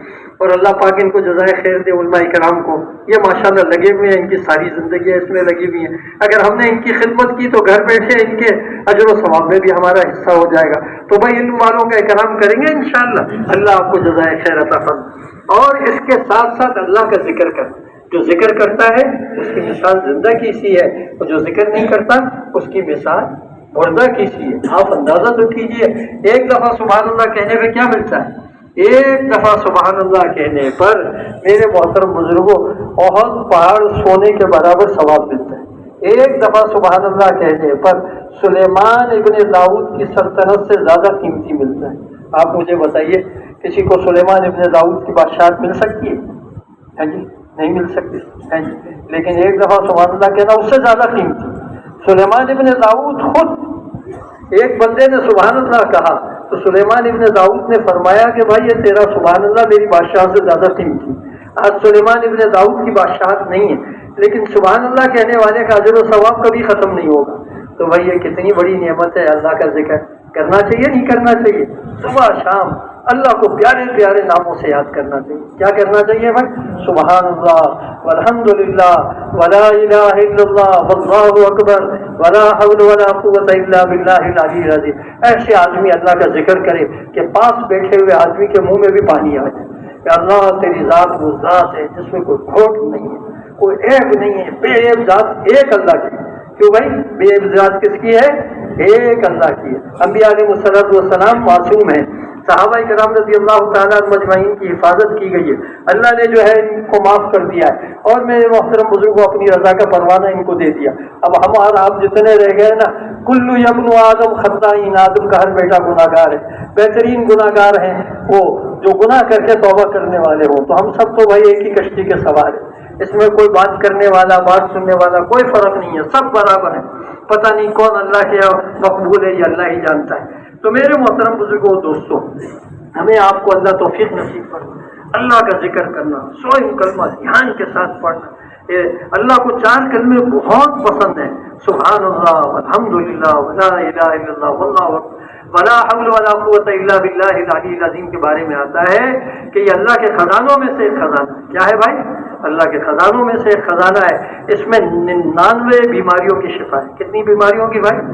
اور اللہ پاک ان کو جزائے خیر دے. علماء کرام کو یہ ماشاءاللہ لگے ہوئے ہیں، ان کی ساری زندگیاں اس میں لگی ہوئی ہیں. اگر ہم نے ان کی خدمت کی تو گھر بیٹھے ان کے اجر و ثواب میں بھی ہمارا حصہ ہو جائے گا. تو بھائی علم والوں کا اکرام کریں گے انشاءاللہ، اللہ آپ کو جزائے خیر عطا فرمائے. اور اس کے ساتھ ساتھ اللہ کا ذکر کریں. جو ذکر کرتا ہے اس کی مثال زندہ کی سی ہے، اور جو ذکر نہیں کرتا اس کی مثال مردہ کی سی ہے. آپ اندازہ تو کیجئے ایک دفعہ سبحان اللہ کہنے پہ کیا ملتا ہے؟ ایک دفعہ سبحان اللہ کہنے پر میرے محترم بزرگوں احد پہاڑ سونے کے برابر ثواب ملتا ہے. ایک دفعہ سبحان اللہ کہنے پر سلیمان ابن داؤد کی سلطنت سے زیادہ قیمتی ملتا ہے. آپ مجھے بتائیے کسی کو سلیمان ابن داؤد کی بادشاہت مل سکتی ہے جی؟ نہیں مل سکتی ہے جی. لیکن ایک دفعہ سبحان اللہ کہنا اس سے زیادہ قیمتی. سلیمان ابن داؤد خود ایک بندے نے سبحان اللہ کہا تو سلیمان ابن داؤد نے فرمایا کہ بھائی یہ تیرا سبحان اللہ میری بادشاہ سے زیادہ قیمتی. آج سلیمان ابن داؤد کی بادشاہت نہیں ہے لیکن سبحان اللہ کہنے والے کا اجر و ثواب کبھی ختم نہیں ہوگا. تو بھائی یہ کتنی بڑی نعمت ہے. اللہ کا ذکر کرنا چاہیے نہیں کرنا چاہیے؟ صبح شام اللہ کو پیارے پیارے ناموں سے یاد کرنا چاہیے. کیا کرنا چاہیے بھائی؟ سبحان اللہ والحمد للہ ولا الہ الا اللہ واللہ اکبر ولا حول ولا قوت الا باللہ العلی العظیم. ایسے آدمی اللہ کا ذکر کرے کہ پاس بیٹھے ہوئے آدمی کے منہ میں بھی پانی آ جائے کہ اللہ تیری ذات وہ ذات ہے جس میں کوئی کھوٹ نہیں ہے، کوئی عیب نہیں ہے، بے عیب ذات ایک اللہ کی. کیوں بھائی بے عیب ذات کس کی ہے؟ ایک اللہ کی ہے. انبیاء علیہ السلام معصوم ہیں. صحابہ کرام رضی اللہ تعالیٰ مجمعین کی حفاظت کی گئی ہے. اللہ نے جو ہے ان کو معاف کر دیا ہے اور میرے محترم بزرگوں اپنی رضا کا پروانہ ان کو دے دیا. اب ہم اور آپ جتنے رہ گئے نا، کلو یبن آدم خطائین، آدم کا ہر بیٹا گناہ گار ہے. بہترین گناہ گار ہیں وہ جو گناہ کر کے توبہ کرنے والے ہوں. تو ہم سب تو بھائی ایک ہی کشتی کے سوار ہیں. اس میں کوئی بات کرنے والا بات سننے والا کوئی فرق نہیں ہے، سب برابر ہے. پتہ نہیں کون اللہ کے مقبول ہے، یہ اللہ ہی جانتا ہے. تو میرے محترم بزرگوں دوستوں، ہمیں آپ کو اللہ توفیق نصیب کرنا، اللہ کا ذکر کرنا، 100 کلمہ دھیان کے ساتھ پڑھنا. اللہ کو 4 کلمے بہت پسند ہیں. سبحان اللہ والحمد للہ ولا الہ الا اللہ واللہ اکبر ولا حول ولا قوت الا باللہ العلی العظیم کے بارے میں آتا ہے کہ یہ اللہ کے خزانوں میں سے ایک خزانہ. کیا ہے بھائی؟ اللہ کے خزانوں میں سے ایک خزانہ ہے. اس میں 99 بیماریوں کی شفا ہے. کتنی بیماریوں کی بھائی؟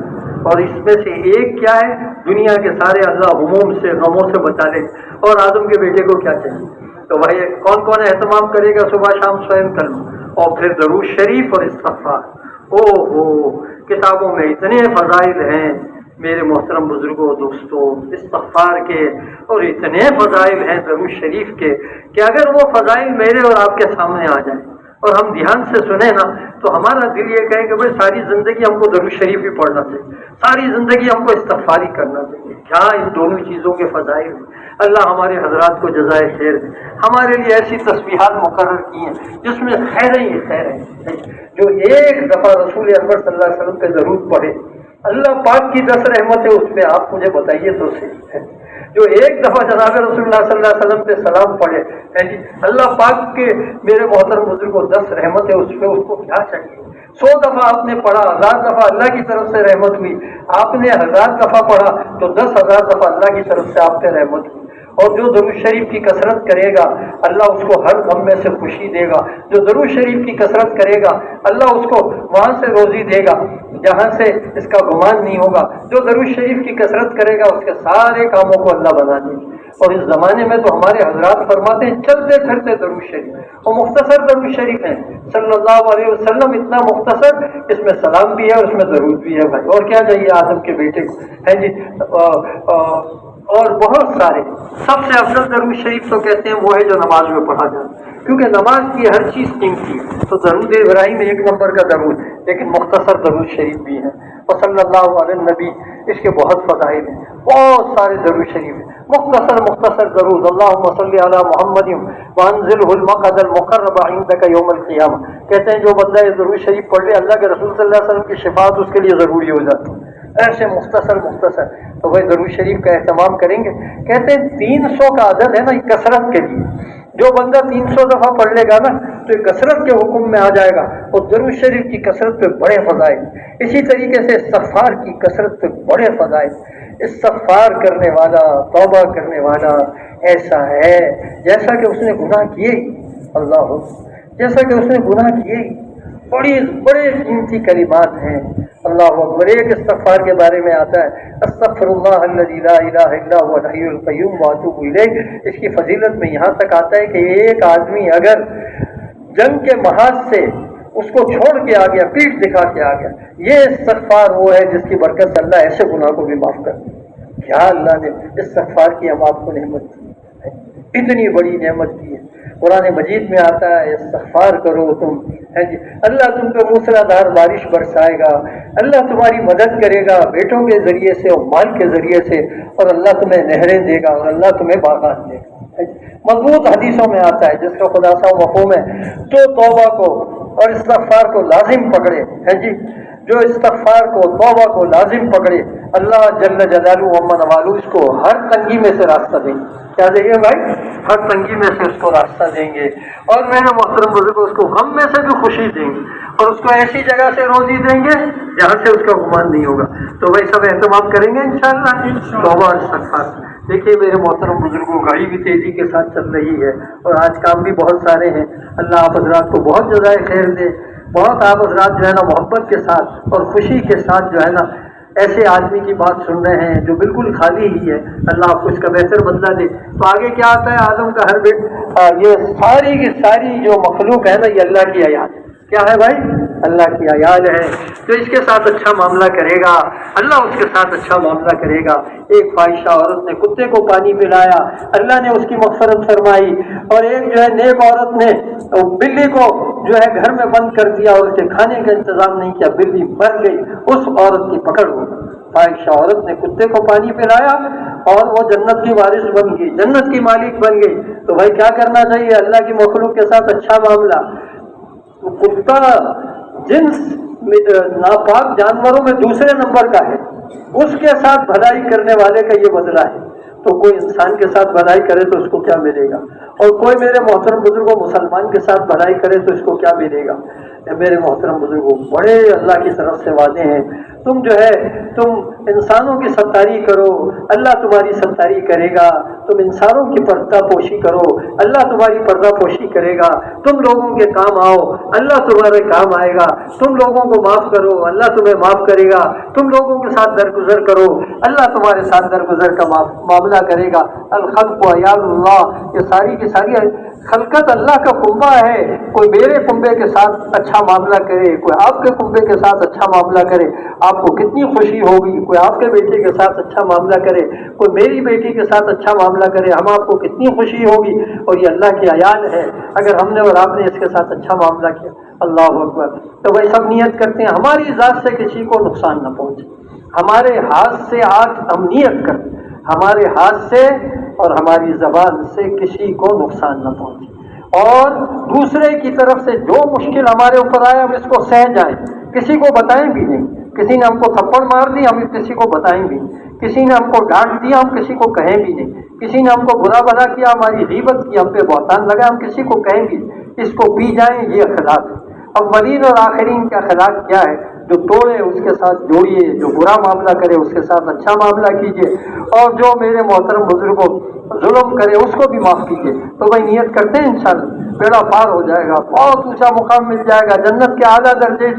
اور اس میں سے ایک کیا ہے؟ دنیا کے سارے اللہ ہموم سے غموں سے بچا لے. اور آدم کے بیٹے کو کیا چاہیے؟ تو بھائی کون کون اہتمام کرے گا صبح شام سوئم کلمہ اور پھر درود شریف اور استغفار. او ہو کتابوں میں اتنے فضائل ہیں میرے محترم بزرگوں دوستوں استغفار کے، اور اتنے فضائل ہیں درود شریف کے کہ اگر وہ فضائل میرے اور آپ کے سامنے آ جائیں اور ہم دھیان سے سنیں نا تو ہمارا دل یہ کہے کہ بھائی ساری زندگی ہم کو درود شریف ہی پڑھنا چاہیے، ساری زندگی ہم کو استغفار ہی کرنا چاہیے. کیا ان دونوں چیزوں کے فضائل ہیں. اللہ ہمارے حضرات کو جزائے خیر دے. ہمارے لیے ایسی تسبیحات مقرر کی ہیں جس میں خیر ہی خیر ہے. جو ایک دفعہ رسول اکبر صلی اللہ علیہ وسلم پہ درود پڑھے اللہ پاک کی 10 رحمتیں اس میں، آپ مجھے بتائیے تو صحیح ہے. جو ایک دفعہ جناب رسول اللہ صلی اللہ علیہ وسلم پہ سلام پڑھے اللہ پاک کے میرے محترم بزرگ کو 10 رحمتیں اس پہ، اس کو کیا چاہیے؟ 100 دفعہ آپ نے پڑھا 1000 دفعہ اللہ کی طرف سے رحمت ہوئی. آپ نے 1000 دفعہ پڑھا تو 10,000 دفعہ اللہ کی طرف سے آپ پہ رحمت ہوئی. اور جو درود شریف کی کثرت کرے گا اللہ اس کو ہر غم میں سے خوشی دے گا. جو درود شریف کی کثرت کرے گا اللہ اس کو وہاں سے روزی دے گا جہاں سے اس کا گمان نہیں ہوگا. جو درود شریف کی کثرت کرے گا اس کے سارے کاموں کو اللہ بنا دے گا. اور اس زمانے میں تو ہمارے حضرات فرماتے ہیں چلتے پھرتے درود شریف، اور مختصر درود شریف ہیں صلی اللہ علیہ وسلم، اتنا مختصر اس میں سلام بھی ہے اور اس میں درود بھی ہے. بھائی اور کیا چاہیے آدم کے بیٹے کو ہے جی. اور بہت سارے سب سے افضل درود شریف تو کہتے ہیں وہ ہے جو نماز میں پڑھا جاتا ہے، کیونکہ نماز کی ہر چیز قیمتی ہے. تو درود ابراہیم 1 نمبر کا درود، لیکن مختصر درود شریف بھی ہے. اور صلی اللہ علیہ نبی اس کے بہت فضائل ہیں، بہت سارے درود شریف ہیں. مختصر درود اللہم صلی علی محمد وانزلہ المقعد المقرب عندک یوم القیامہ. کہتے ہیں جو بندہ یہ درود شریف پڑھ لے اللہ کے رسول صلی اللہ علیہ وسلم کی شفاعت اس کے لیے ضروری ہو جاتی ہے. ایسے مختصر تو بھائی درود شریف کا اہتمام کریں گے. کہتے ہیں 300 کا عدد ہے نا کثرت کے لیے، جو بندہ 300 دفعہ پڑھ لے گا نا تو یہ کثرت کے حکم میں آ جائے گا. اور درود شریف کی کثرت پہ بڑے فضائل. اسی طریقے سے استغفار کی کثرت پہ بڑے فضائل. استغفار کرنے والا توبہ کرنے والا ایسا ہے جیسا کہ اس نے گناہ کیے ہی. اللہ جیسا کہ اس نے گناہ کیے ہی. بڑے قیمتی کلمات ہیں. اللہ اکبر. ایک استغفار کے بارے میں آتا ہے استغفر اللہ الذی لا الہ الا هو الحی القیوم واتوب الیہ. اس کی فضیلت میں یہاں تک آتا ہے کہ ایک آدمی اگر جنگ کے محاذ سے اس کو چھوڑ کے آ گیا، پیٹھ دکھا کے آ گیا، یہ استغفار وہ ہے جس کی برکت سے اللہ ایسے گناہ کو بھی معاف کر دے. کیا اللہ نے استغفار کی ہم آپ کو نعمت دی ہے، اتنی بڑی نعمت دی ہے. قرآن مجید میں آتا ہے استغفار کرو تم ہے جی، اللہ تم پہ موسلادھار بارش برسائے گا، اللہ تمہاری مدد کرے گا بیٹوں کے ذریعے سے اور مال کے ذریعے سے، اور اللہ تمہیں نہریں دے گا اور اللہ تمہیں باغات دے گا. مضبوط حدیثوں میں آتا ہے جس کا خلاصہ مفہوم ہے جو توبہ کو اور استغفار کو لازم پکڑے ہے جی، جو استغفار کو توبہ کو لازم پکڑے اللہ جل جلالہ و نوالہ اس کو ہر تنگی میں سے راستہ دیں گے. کیا دیں گے بھائی؟ ہر تنگی میں سے اس کو راستہ دیں گے. اور میرے محترم بزرگ اس کو غم میں سے بھی خوشی دیں گے اور اس کو ایسی جگہ سے روزی دیں گے جہاں سے اس کا گمان نہیں ہوگا. تو بھائی سب اہتمام کریں گے انشاءاللہ توبہ اور استغفار. دیکھیے میرے محترم بزرگوں گاڑی بھی تیزی کے ساتھ چل رہی ہے اور آج کام بھی بہت سارے ہیں. اللہ آپ حضرات کو بہت جزائے خیر دے. بہت آپ حضرات جو ہے نا محبت کے ساتھ اور خوشی کے ساتھ جو ہے نا ایسے آدمی کی بات سن رہے ہیں جو بالکل خالی ہی ہے. اللہ آپ کو اس کا بہتر بدلہ دے. تو آگے کیا آتا ہے آدم کا ہر یہ ساری کی ساری جو مخلوق ہے نا یہ اللہ کی عیال. کیا ہے بھائی؟ اللہ کی عیال ہے. جو اس کے ساتھ اچھا معاملہ کرے گا اللہ اس کے ساتھ اچھا معاملہ کرے گا. ایک فاحشہ عورت نے کتے کو پانی پلایا اللہ نے اس کی مغفرت فرمائی، اور ایک جو ہے نیک عورت نے بلی کو جو ہے گھر میں بند کر دیا اور اس کے کھانے کا انتظام نہیں کیا، بلی مر گئی، اس عورت کی پکڑ ہو گئی. فاحشہ عورت نے کتے کو پانی پلایا اور وہ جنت کی وارث بن گئی، جنت کی مالک بن گئی. تو بھائی کیا کرنا چاہیے؟ اللہ کی مخلوق کے ساتھ اچھا معاملہ. کتا جنس ناپاک جانوروں میں دوسرے نمبر کا ہے، اس کے ساتھ بھلائی کرنے والے کا یہ بدلہ ہے. تو کوئی انسان کے ساتھ بھلائی کرے تو اس کو کیا ملے گا، اور کوئی میرے محترم بزرگوں مسلمان کے ساتھ بھلائی کرے تو اس کو کیا ملے گا. میرے محترم بزرگوں بڑے اللہ کی طرف سے وعدے ہیں. تم جو ہے تم انسانوں کی ستاری کرو، اللہ تمہاری ستاری کرے گا، تم انسانوں کی پردہ پوشی کرو، اللہ تمہاری پردہ پوشی کرے گا، تم لوگوں کے کام آؤ، اللہ تمہارے کام آئے گا، تم لوگوں کو معاف کرو، اللہ تمہیں معاف کرے گا، تم لوگوں کے ساتھ درگزر کرو، اللہ تمہارے ساتھ درگزر کا معاملہ کرے گا۔ الخلق و عیال اللہ، یہ ساری کی ساری خلقت اللہ کا کنبہ ہے، کوئی میرے کنبے کے ساتھ اچھا معاملہ کرے، کوئی آپ کے کنبے کے ساتھ اچھا معاملہ کرے، آپ کو کتنی خوشی ہوگی، کوئی آپ کے بیٹے کے ساتھ اچھا معاملہ کرے، کوئی میری بیٹی کے ساتھ اچھا معاملہ کرے، ہم آپ کو کتنی خوشی ہوگی، اور یہ اللہ کی عیال ہے اگر ہم نے اور آپ نے اس کے ساتھ اچھا معاملہ کیا۔ اللہ اکبر۔ تو بھائی سب نیت کرتے ہیں ہماری ذات سے کسی کو نقصان نہ پہنچے، ہمارے ہاتھ سے آج ہم نیت کریں ہمارے ہاتھ سے اور ہماری زبان سے کسی کو نقصان نہ پہنچے، اور دوسرے کی طرف سے جو مشکل ہمارے اوپر آئے ہم اس کو سہ جائیں، کسی کو بتائیں بھی نہیں، کسی نے ہم کو تھپڑ مار دی ہم کسی کو بتائیں بھی نہیں، کسی نے ہم کو ڈانٹ دیا ہم کسی کو کہیں بھی نہیں، کسی نے ہم کو برا بھلا کیا، ہماری غیبت کی، ہم پہ بہتان لگا، ہم کسی کو کہیں بھی نہیں، اس کو پی جائیں، یہ اخلاق ہے۔ اولین اور آخرین کا اخلاق کیا ہے؟ جو توڑے اس کے ساتھ جوڑیے، جو برا معاملہ کرے اس کے ساتھ اچھا معاملہ کیجیے، اور جو میرے محترم بزرگوں ظلم کرے اس کو بھی معاف کیجیے۔ تو بھائی نیت کرتے ہیں انشاءاللہ بیڑا پار ہو جائے گا، بہت اونچا مقام مل جائے گا، جنت کے اعلیٰ درجے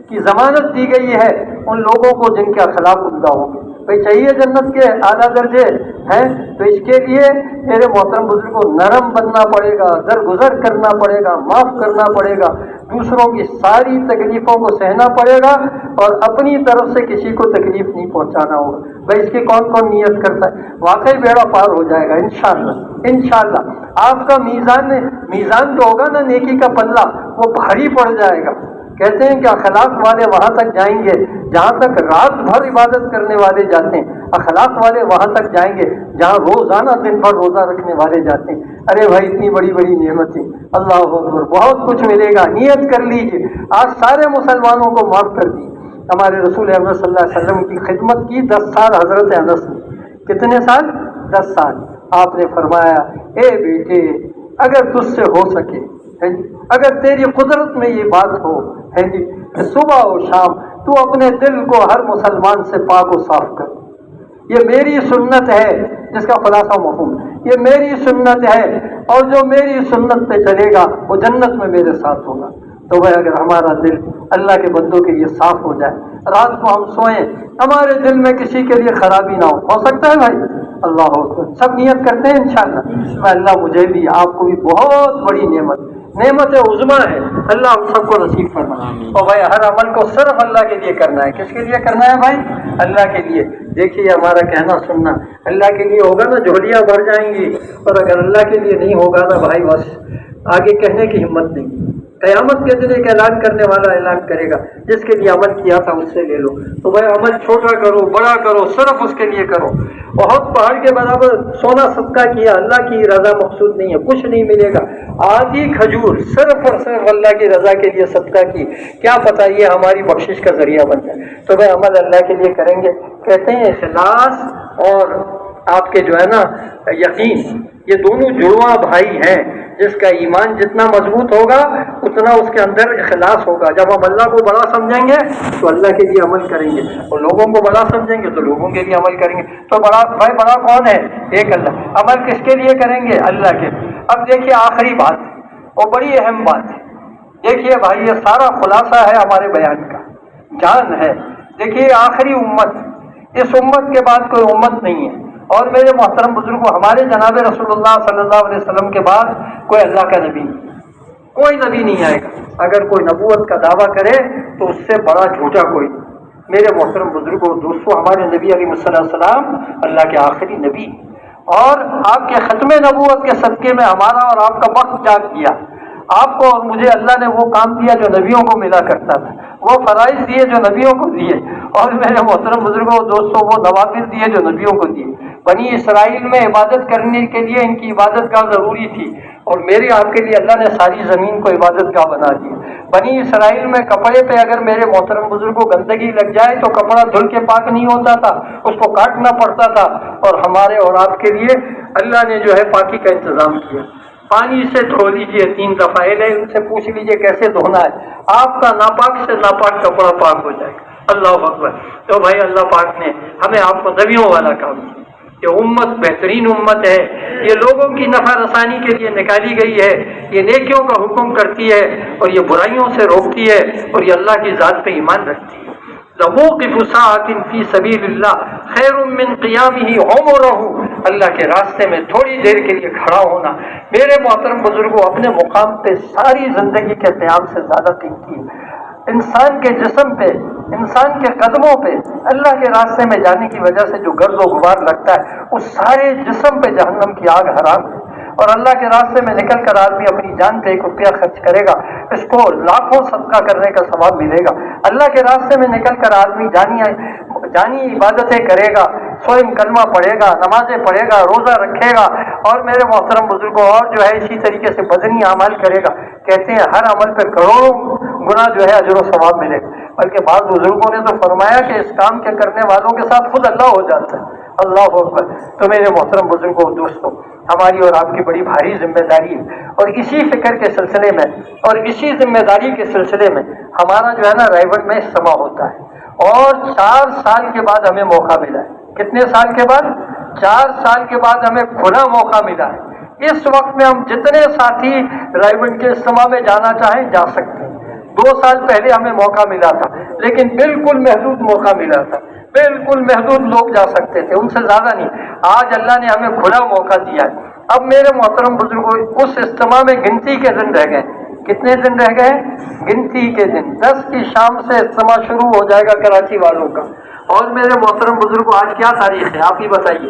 کی ضمانت دی گئی ہے ان لوگوں کو جن کے اخلاق عمدہ ہوں گے۔ بھائی چاہیے جنت کے اعلیٰ درجے ہیں تو اس کے لیے میرے محترم بزرگوں نرم بننا پڑے گا، درگزر کرنا پڑے گا، معاف کرنا پڑے گا، دوسروں کی ساری تکلیفوں کو سہنا پڑے گا، اور اپنی طرف سے کسی کو تکلیف نہیں پہنچانا ہوگا۔ بھائی اس کی کون کون نیت کرتا ہے؟ واقعی بیڑا پار ہو جائے گا انشاءاللہ۔ انشاءاللہ آپ کا میزان جو ہوگا نا نیکی کا پلہ وہ بھاری پڑ جائے گا۔ کہتے ہیں کہ اخلاق والے وہاں تک جائیں گے جہاں تک رات بھر عبادت کرنے والے جاتے ہیں، اخلاق والے وہاں تک جائیں گے جہاں روزانہ دن بھر روزہ رکھنے والے جاتے ہیں۔ ارے بھائی اتنی بڑی بڑی نعمتیں، اللہ اکبر، بہت کچھ ملے گا، نیت کر لیجیے۔ آج سارے مسلمانوں کو معاف کر دی۔ ہمارے رسول احمد صلی اللہ علیہ وسلم کی خدمت کی 10 سال حضرت انس نے۔ کتنے سال؟ 10 سال۔ آپ نے فرمایا اے بیٹے اگر تجھ سے ہو سکے، اگر تیری قدرت میں یہ بات ہو کہ صبح و شام تو اپنے دل کو ہر مسلمان سے پاک و صاف کر، یہ میری سنت ہے، جس کا خلاصہ مفہوم یہ میری سنت ہے، اور جو میری سنت پہ چلے گا وہ جنت میں میرے ساتھ ہوگا۔ تو بھائی اگر ہمارا دل اللہ کے بندوں کے لیے صاف ہو جائے، رات کو ہم سوئیں ہمارے دل میں کسی کے لیے خرابی نہ ہو سکتا ہے بھائی؟ اللہ اکبر۔ سب نیت کرتے ہیں انشاءاللہ۔ میں اللہ مجھے بھی آپ کو بھی بہت بڑی نعمت عظمیٰ ہے، اللہ ہم سب کو نصیب فرمائے۔ اور بھائی ہر عمل کو صرف اللہ کے لیے کرنا ہے۔ کس کے لیے کرنا ہے بھائی؟ اللہ کے لیے۔ دیکھیے ہمارا کہنا سننا اللہ کے لیے ہوگا نا، جھولیاں بھر جائیں گی، اور اگر اللہ کے لیے نہیں ہوگا نا بھائی بس آگے کہنے کی ہمت نہیں۔ قیامت کے دن ایک اعلان کرنے والا اعلان کرے گا، جس کے لیے عمل کیا تھا اس سے لے لو۔ تو بھائی عمل چھوٹا کرو بڑا کرو صرف اس کے لیے کرو۔ بہت پہاڑ کے برابر سونا صدقہ کیا، اللہ کی رضا مقصود نہیں ہے، کچھ نہیں ملے گا۔ آدھی کھجور صرف اور صرف اللہ کی رضا کے لیے صدقہ کی، کیا پتہ یہ ہماری بخشش کا ذریعہ بن جائے۔ تو بھائی عمل اللہ کے لیے کریں گے۔ کہتے ہیں اخلاص اور آپ کے جو ہے نا یقین، یہ دونوں جڑواں بھائی ہیں۔ جس کا ایمان جتنا مضبوط ہوگا اتنا اس کے اندر اخلاص ہوگا۔ جب ہم اللہ کو بڑا سمجھیں گے تو اللہ کے لیے عمل کریں گے، اور لوگوں کو بڑا سمجھیں گے تو لوگوں کے لیے عمل کریں گے۔ تو بڑا بھائی بڑا کون ہے؟ ایک اللہ۔ عمل کس کے لیے کریں گے؟ اللہ کے۔ اب دیکھیے آخری بات اور بڑی اہم بات ہے۔ دیکھیے بھائی یہ سارا خلاصہ ہے ہمارے بیان کا، جان ہے۔ دیکھیے آخری امت، اس امت کے بعد کوئی امت نہیں ہے، اور میرے محترم بزرگوں ہمارے جناب رسول اللہ صلی اللہ علیہ وسلم کے بعد کوئی اللہ کا نبی نہیں، کوئی نبی نہیں آئے گا۔ اگر کوئی نبوت کا دعویٰ کرے تو اس سے بڑا جھوٹا کوئی۔ میرے محترم بزرگوں دوستوں، ہمارے نبی علیہ السلام اللہ کے آخری نبی، اور آپ کے ختم نبوت کے صدقے میں ہمارا اور آپ کا وقت جاگ گیا۔ آپ کو اور مجھے اللہ نے وہ کام دیا جو نبیوں کو ملا کرتا تھا، وہ فرائض دیے جو نبیوں کو دیے، اور میرے محترم بزرگوں دوستوں وہ نوافل دیے جو نبیوں کو دیے۔ بنی اسرائیل میں عبادت کرنے کے لیے ان کی عبادت گاہ ضروری تھی، اور میرے آپ کے لیے اللہ نے ساری زمین کو عبادت گاہ بنا دی۔ بنی اسرائیل میں کپڑے پہ اگر میرے محترم بزرگوں گندگی لگ جائے تو کپڑا دھل کے پاک نہیں ہوتا تھا، اس کو کاٹنا پڑتا تھا، اور ہمارے اور آپ کے لیے اللہ نے جو ہے پاکی کا انتظام کیا۔ پانی سے دھو لیجیے 3 دفعہ، ان سے پوچھ لیجیے کیسے دھونا ہے، آپ کا ناپاک سے ناپاک کپڑا پاک ہو جائے گا۔ اللہ اکبر۔ تو بھائی اللہ پاک نے ہمیں آپ کو نبیوں والا کام کیا، یہ امت بہترین امت ہے، یہ لوگوں کی نفع رسانی کے لیے نکالی گئی ہے، یہ نیکیوں کا حکم کرتی ہے اور یہ برائیوں سے روکتی ہے اور یہ اللہ کی ذات پہ ایمان رکھتی ہے۔ لَمُوقِفُ سَاعَةٍ فِي سَبِيلِ اللَّهِ خَيْرٌ مِّن قِيَامِهِ عُمُرَهُ، اللہ کے راستے میں تھوڑی دیر کے لیے کھڑا ہونا میرے محترم بزرگوں اپنے مقام پہ ساری زندگی کے قیام سے زیادہ قیمتی ہے۔ انسان کے جسم پہ، انسان کے قدموں پہ اللہ کے راستے میں جانے کی وجہ سے جو گرد و غبار لگتا ہے اس سارے جسم پہ جہنم کی آگ حرام ہے۔ اور اللہ کے راستے میں نکل کر آدمی اپنی جان پہ 1 روپیہ خرچ کرے گا، اس کو لاکھوں صدقہ کرنے کا ثواب ملے گا۔ اللہ کے راستے میں نکل کر آدمی جانی عبادتیں کرے گا، سوئم کلمہ پڑھے گا، نمازیں پڑھے گا، روزہ رکھے گا، اور میرے محترم بزرگوں اور جو ہے اسی طریقے سے بدنی اعمال کرے گا، کہتے ہیں ہر عمل پہ کروڑوں گنا جو ہے اجر و ثواب ملے گا۔ بلکہ بعض بزرگوں نے تو فرمایا کہ اس کام کے کرنے والوں کے ساتھ خود اللہ ہو جاتا ہے۔ اللہ اکبر۔ تو میرے محترم بزرگوں دوستوں، ہماری اور آپ کی بڑی بھاری ذمہ داری ہے، اور اسی فکر کے سلسلے میں اور اسی ذمہ داری کے سلسلے میں ہمارا جو ہے نا رائیوڈ میں اجتماع ہوتا ہے، اور 4 سال کے بعد ہمیں موقع ملا ہے۔ کتنے سال کے بعد؟ 4 سال کے بعد ہمیں کھلا موقع ملا ہے۔ اس وقت میں ہم جتنے ساتھی رائیوڈ کے اجتماع میں جانا چاہیں جا سکتے ہیں۔ 2 سال پہلے ہمیں موقع ملا تھا، لیکن بالکل محدود موقع ملا تھا، بالکل محدود لوگ جا سکتے تھے، ان سے زیادہ نہیں۔ آج اللہ نے ہمیں کھلا موقع دیا ہے۔ اب میرے محترم بزرگوں اس اجتماع میں گنتی کے دن رہ گئے۔ کتنے دن رہ گئے؟ گنتی کے دن۔ 10 کی شام سے اجتماع شروع ہو جائے گا کراچی والوں کا۔ اور میرے محترم بزرگوں آج کیا تاریخ ہے آپ ہی بتائیے؟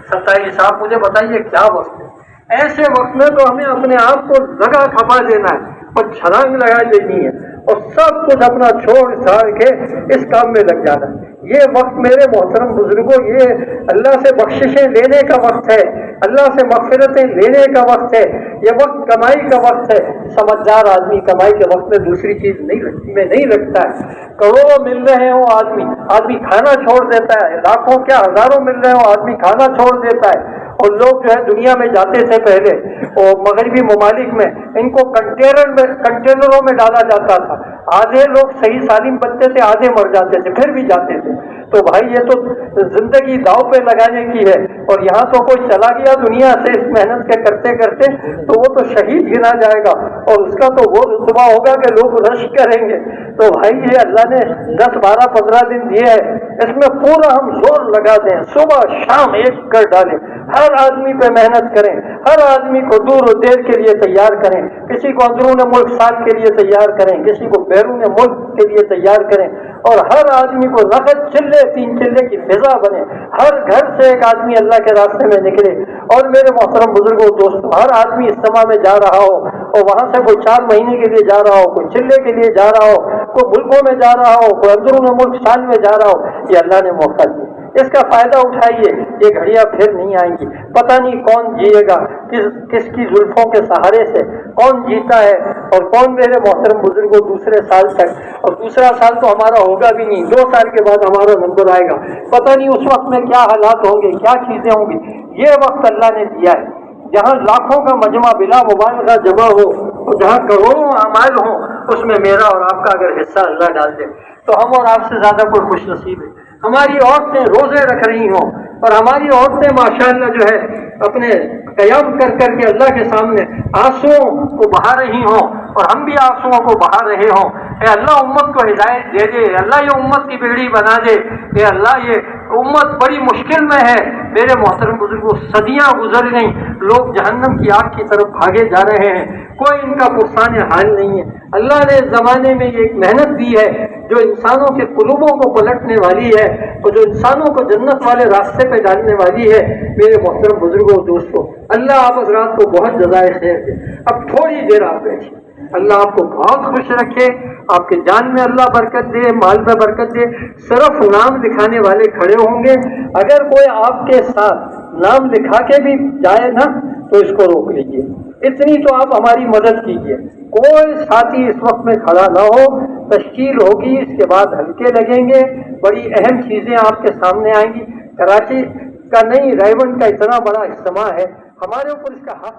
27۔ آپ مجھے بتائیے کیا وقت ہے؟ ایسے وقت میں تو ہمیں اپنے آپ کو جگہ کھپا دینا ہے اور چھلانگ لگا دینی ہے اور سب کچھ اپنا چھوڑ چھاڑ کے اس کام میں لگ جانا ہے۔ یہ وقت میرے محترم بزرگوں یہ اللہ سے بخششیں لینے کا وقت ہے، اللہ سے مغفرتیں لینے کا وقت ہے، یہ وقت کمائی کا وقت ہے۔ سمجھدار آدمی کمائی کے وقت میں دوسری چیز نہیں رکھتا ہے۔ کروڑوں مل رہے ہوں آدمی کھانا چھوڑ دیتا ہے، لاکھوں کیا ہزاروں مل رہے ہوں آدمی کھانا چھوڑ دیتا ہے۔ اور لوگ جو ہے دنیا میں جاتے تھے پہلے، اور مغربی ممالک میں ان کو کنٹینروں میں ڈالا جاتا تھا، آدھے لوگ صحیح سالم بنتے تھے، آدھے مر جاتے تھے، پھر بھی جاتے تھے۔ تو بھائی یہ تو زندگی داؤ پہ لگانے کی ہے، اور یہاں تو کوئی چلا گیا دنیا سے اس محنت کے کرتے کرتے تو وہ تو شہید گنا جائے گا، اور اس کا تو وہ رتبہ ہوگا کہ لوگ رش کریں گے۔ تو بھائی یہ اللہ نے 10 12 15 دن دیے ہیں، اس میں پورا ہم زور لگا دیں، صبح شام ایک کر ڈالیں، ہر آدمی پہ محنت کریں، ہر آدمی کو دور و دیر کے لیے تیار کریں، کسی کو اندرون ملک سال کے لیے تیار کریں، کسی کو بیرون ملک کے لیے تیار کریں، اور ہر آدمی کو نقد چلے 3 چلے کی فضا بنے، ہر گھر سے ایک آدمی اللہ کے راستے میں نکلے۔ اور میرے محترم بزرگوں دوستوں، ہر آدمی اجتماع میں جا رہا ہو، اور وہاں سے کوئی 4 مہینے کے لیے جا رہا ہو، کوئی چلے کے لیے جا رہا ہو، کوئی ملکوں میں جا رہا ہو، کوئی اندرون ملک سال میں جا رہا ہو، یہ اللہ نے موقع دیا، اس کا فائدہ اٹھائیے۔ یہ گھڑیاں پھر نہیں آئیں گی، پتہ نہیں کون جیے گا، کس کی زلفوں کے سہارے سے کون جیتا ہے اور کون میرے محترم بزرگوں دوسرے سال تک، اور دوسرا سال تو ہمارا ہوگا بھی نہیں، 2 سال کے بعد ہمارا نمبر آئے گا، پتہ نہیں اس وقت میں کیا حالات ہوں گے، کیا چیزیں ہوں گی۔ یہ وقت اللہ نے دیا ہے جہاں لاکھوں کا مجمع بلا مبالغہ جمع ہو، اور جہاں کروڑوں اعمال ہوں، اس میں میرا اور آپ کا اگر حصہ اللہ ڈال دے تو ہم اور آپ سے زیادہ کوئی خوش نصیب ہے۔ ہماری عورتیں روزے رکھ رہی ہوں، اور ہماری عورتیں ماشاءاللہ جو ہے اپنے قیام کر کر کے اللہ کے سامنے آنسوؤں کو بہا رہی ہوں، اور ہم بھی آنسوؤں کو بہا رہے ہوں۔ اے اللہ امت کو ہدایت دے دے، اللہ یہ امت کی بگڑی بنا دے، اے اللہ یہ امت بڑی مشکل میں ہے۔ میرے محترم بزرگوں صدیاں گزر گئیں، لوگ جہنم کی آگ کی طرف بھاگے جا رہے ہیں، کوئی ان کا پرسان حال نہیں ہے۔ اللہ نے اس زمانے میں یہ ایک محنت دی ہے جو انسانوں کے قلوبوں کو پلٹنے والی ہے، اور جو انسانوں کو جنت والے راستے پہ ڈالنے والی ہے۔ میرے محترم بزرگوں دوستوں، اللہ آپ حضرات کو بہت جزائے خیر دے۔ اب تھوڑی دیر آپ بیٹھیں، اللہ آپ کو بہت خوش رکھے، آپ کے جان میں اللہ برکت دے، مال میں برکت دے۔ صرف نام لکھانے والے کھڑے ہوں گے، اگر کوئی آپ کے ساتھ نام لکھا کے بھی جائے نا تو اس کو روک لیجیے، اتنی تو آپ ہماری مدد کیجیے۔ کوئی ساتھی اس وقت میں کھڑا نہ ہو، تشکیل ہوگی، اس کے بعد ہلکے لگیں گے، بڑی اہم چیزیں آپ کے سامنے آئیں گی۔ کراچی کا نہیں، رائیونڈ کا اتنا بڑا اجتماع ہے، ہمارے اوپر اس کا حق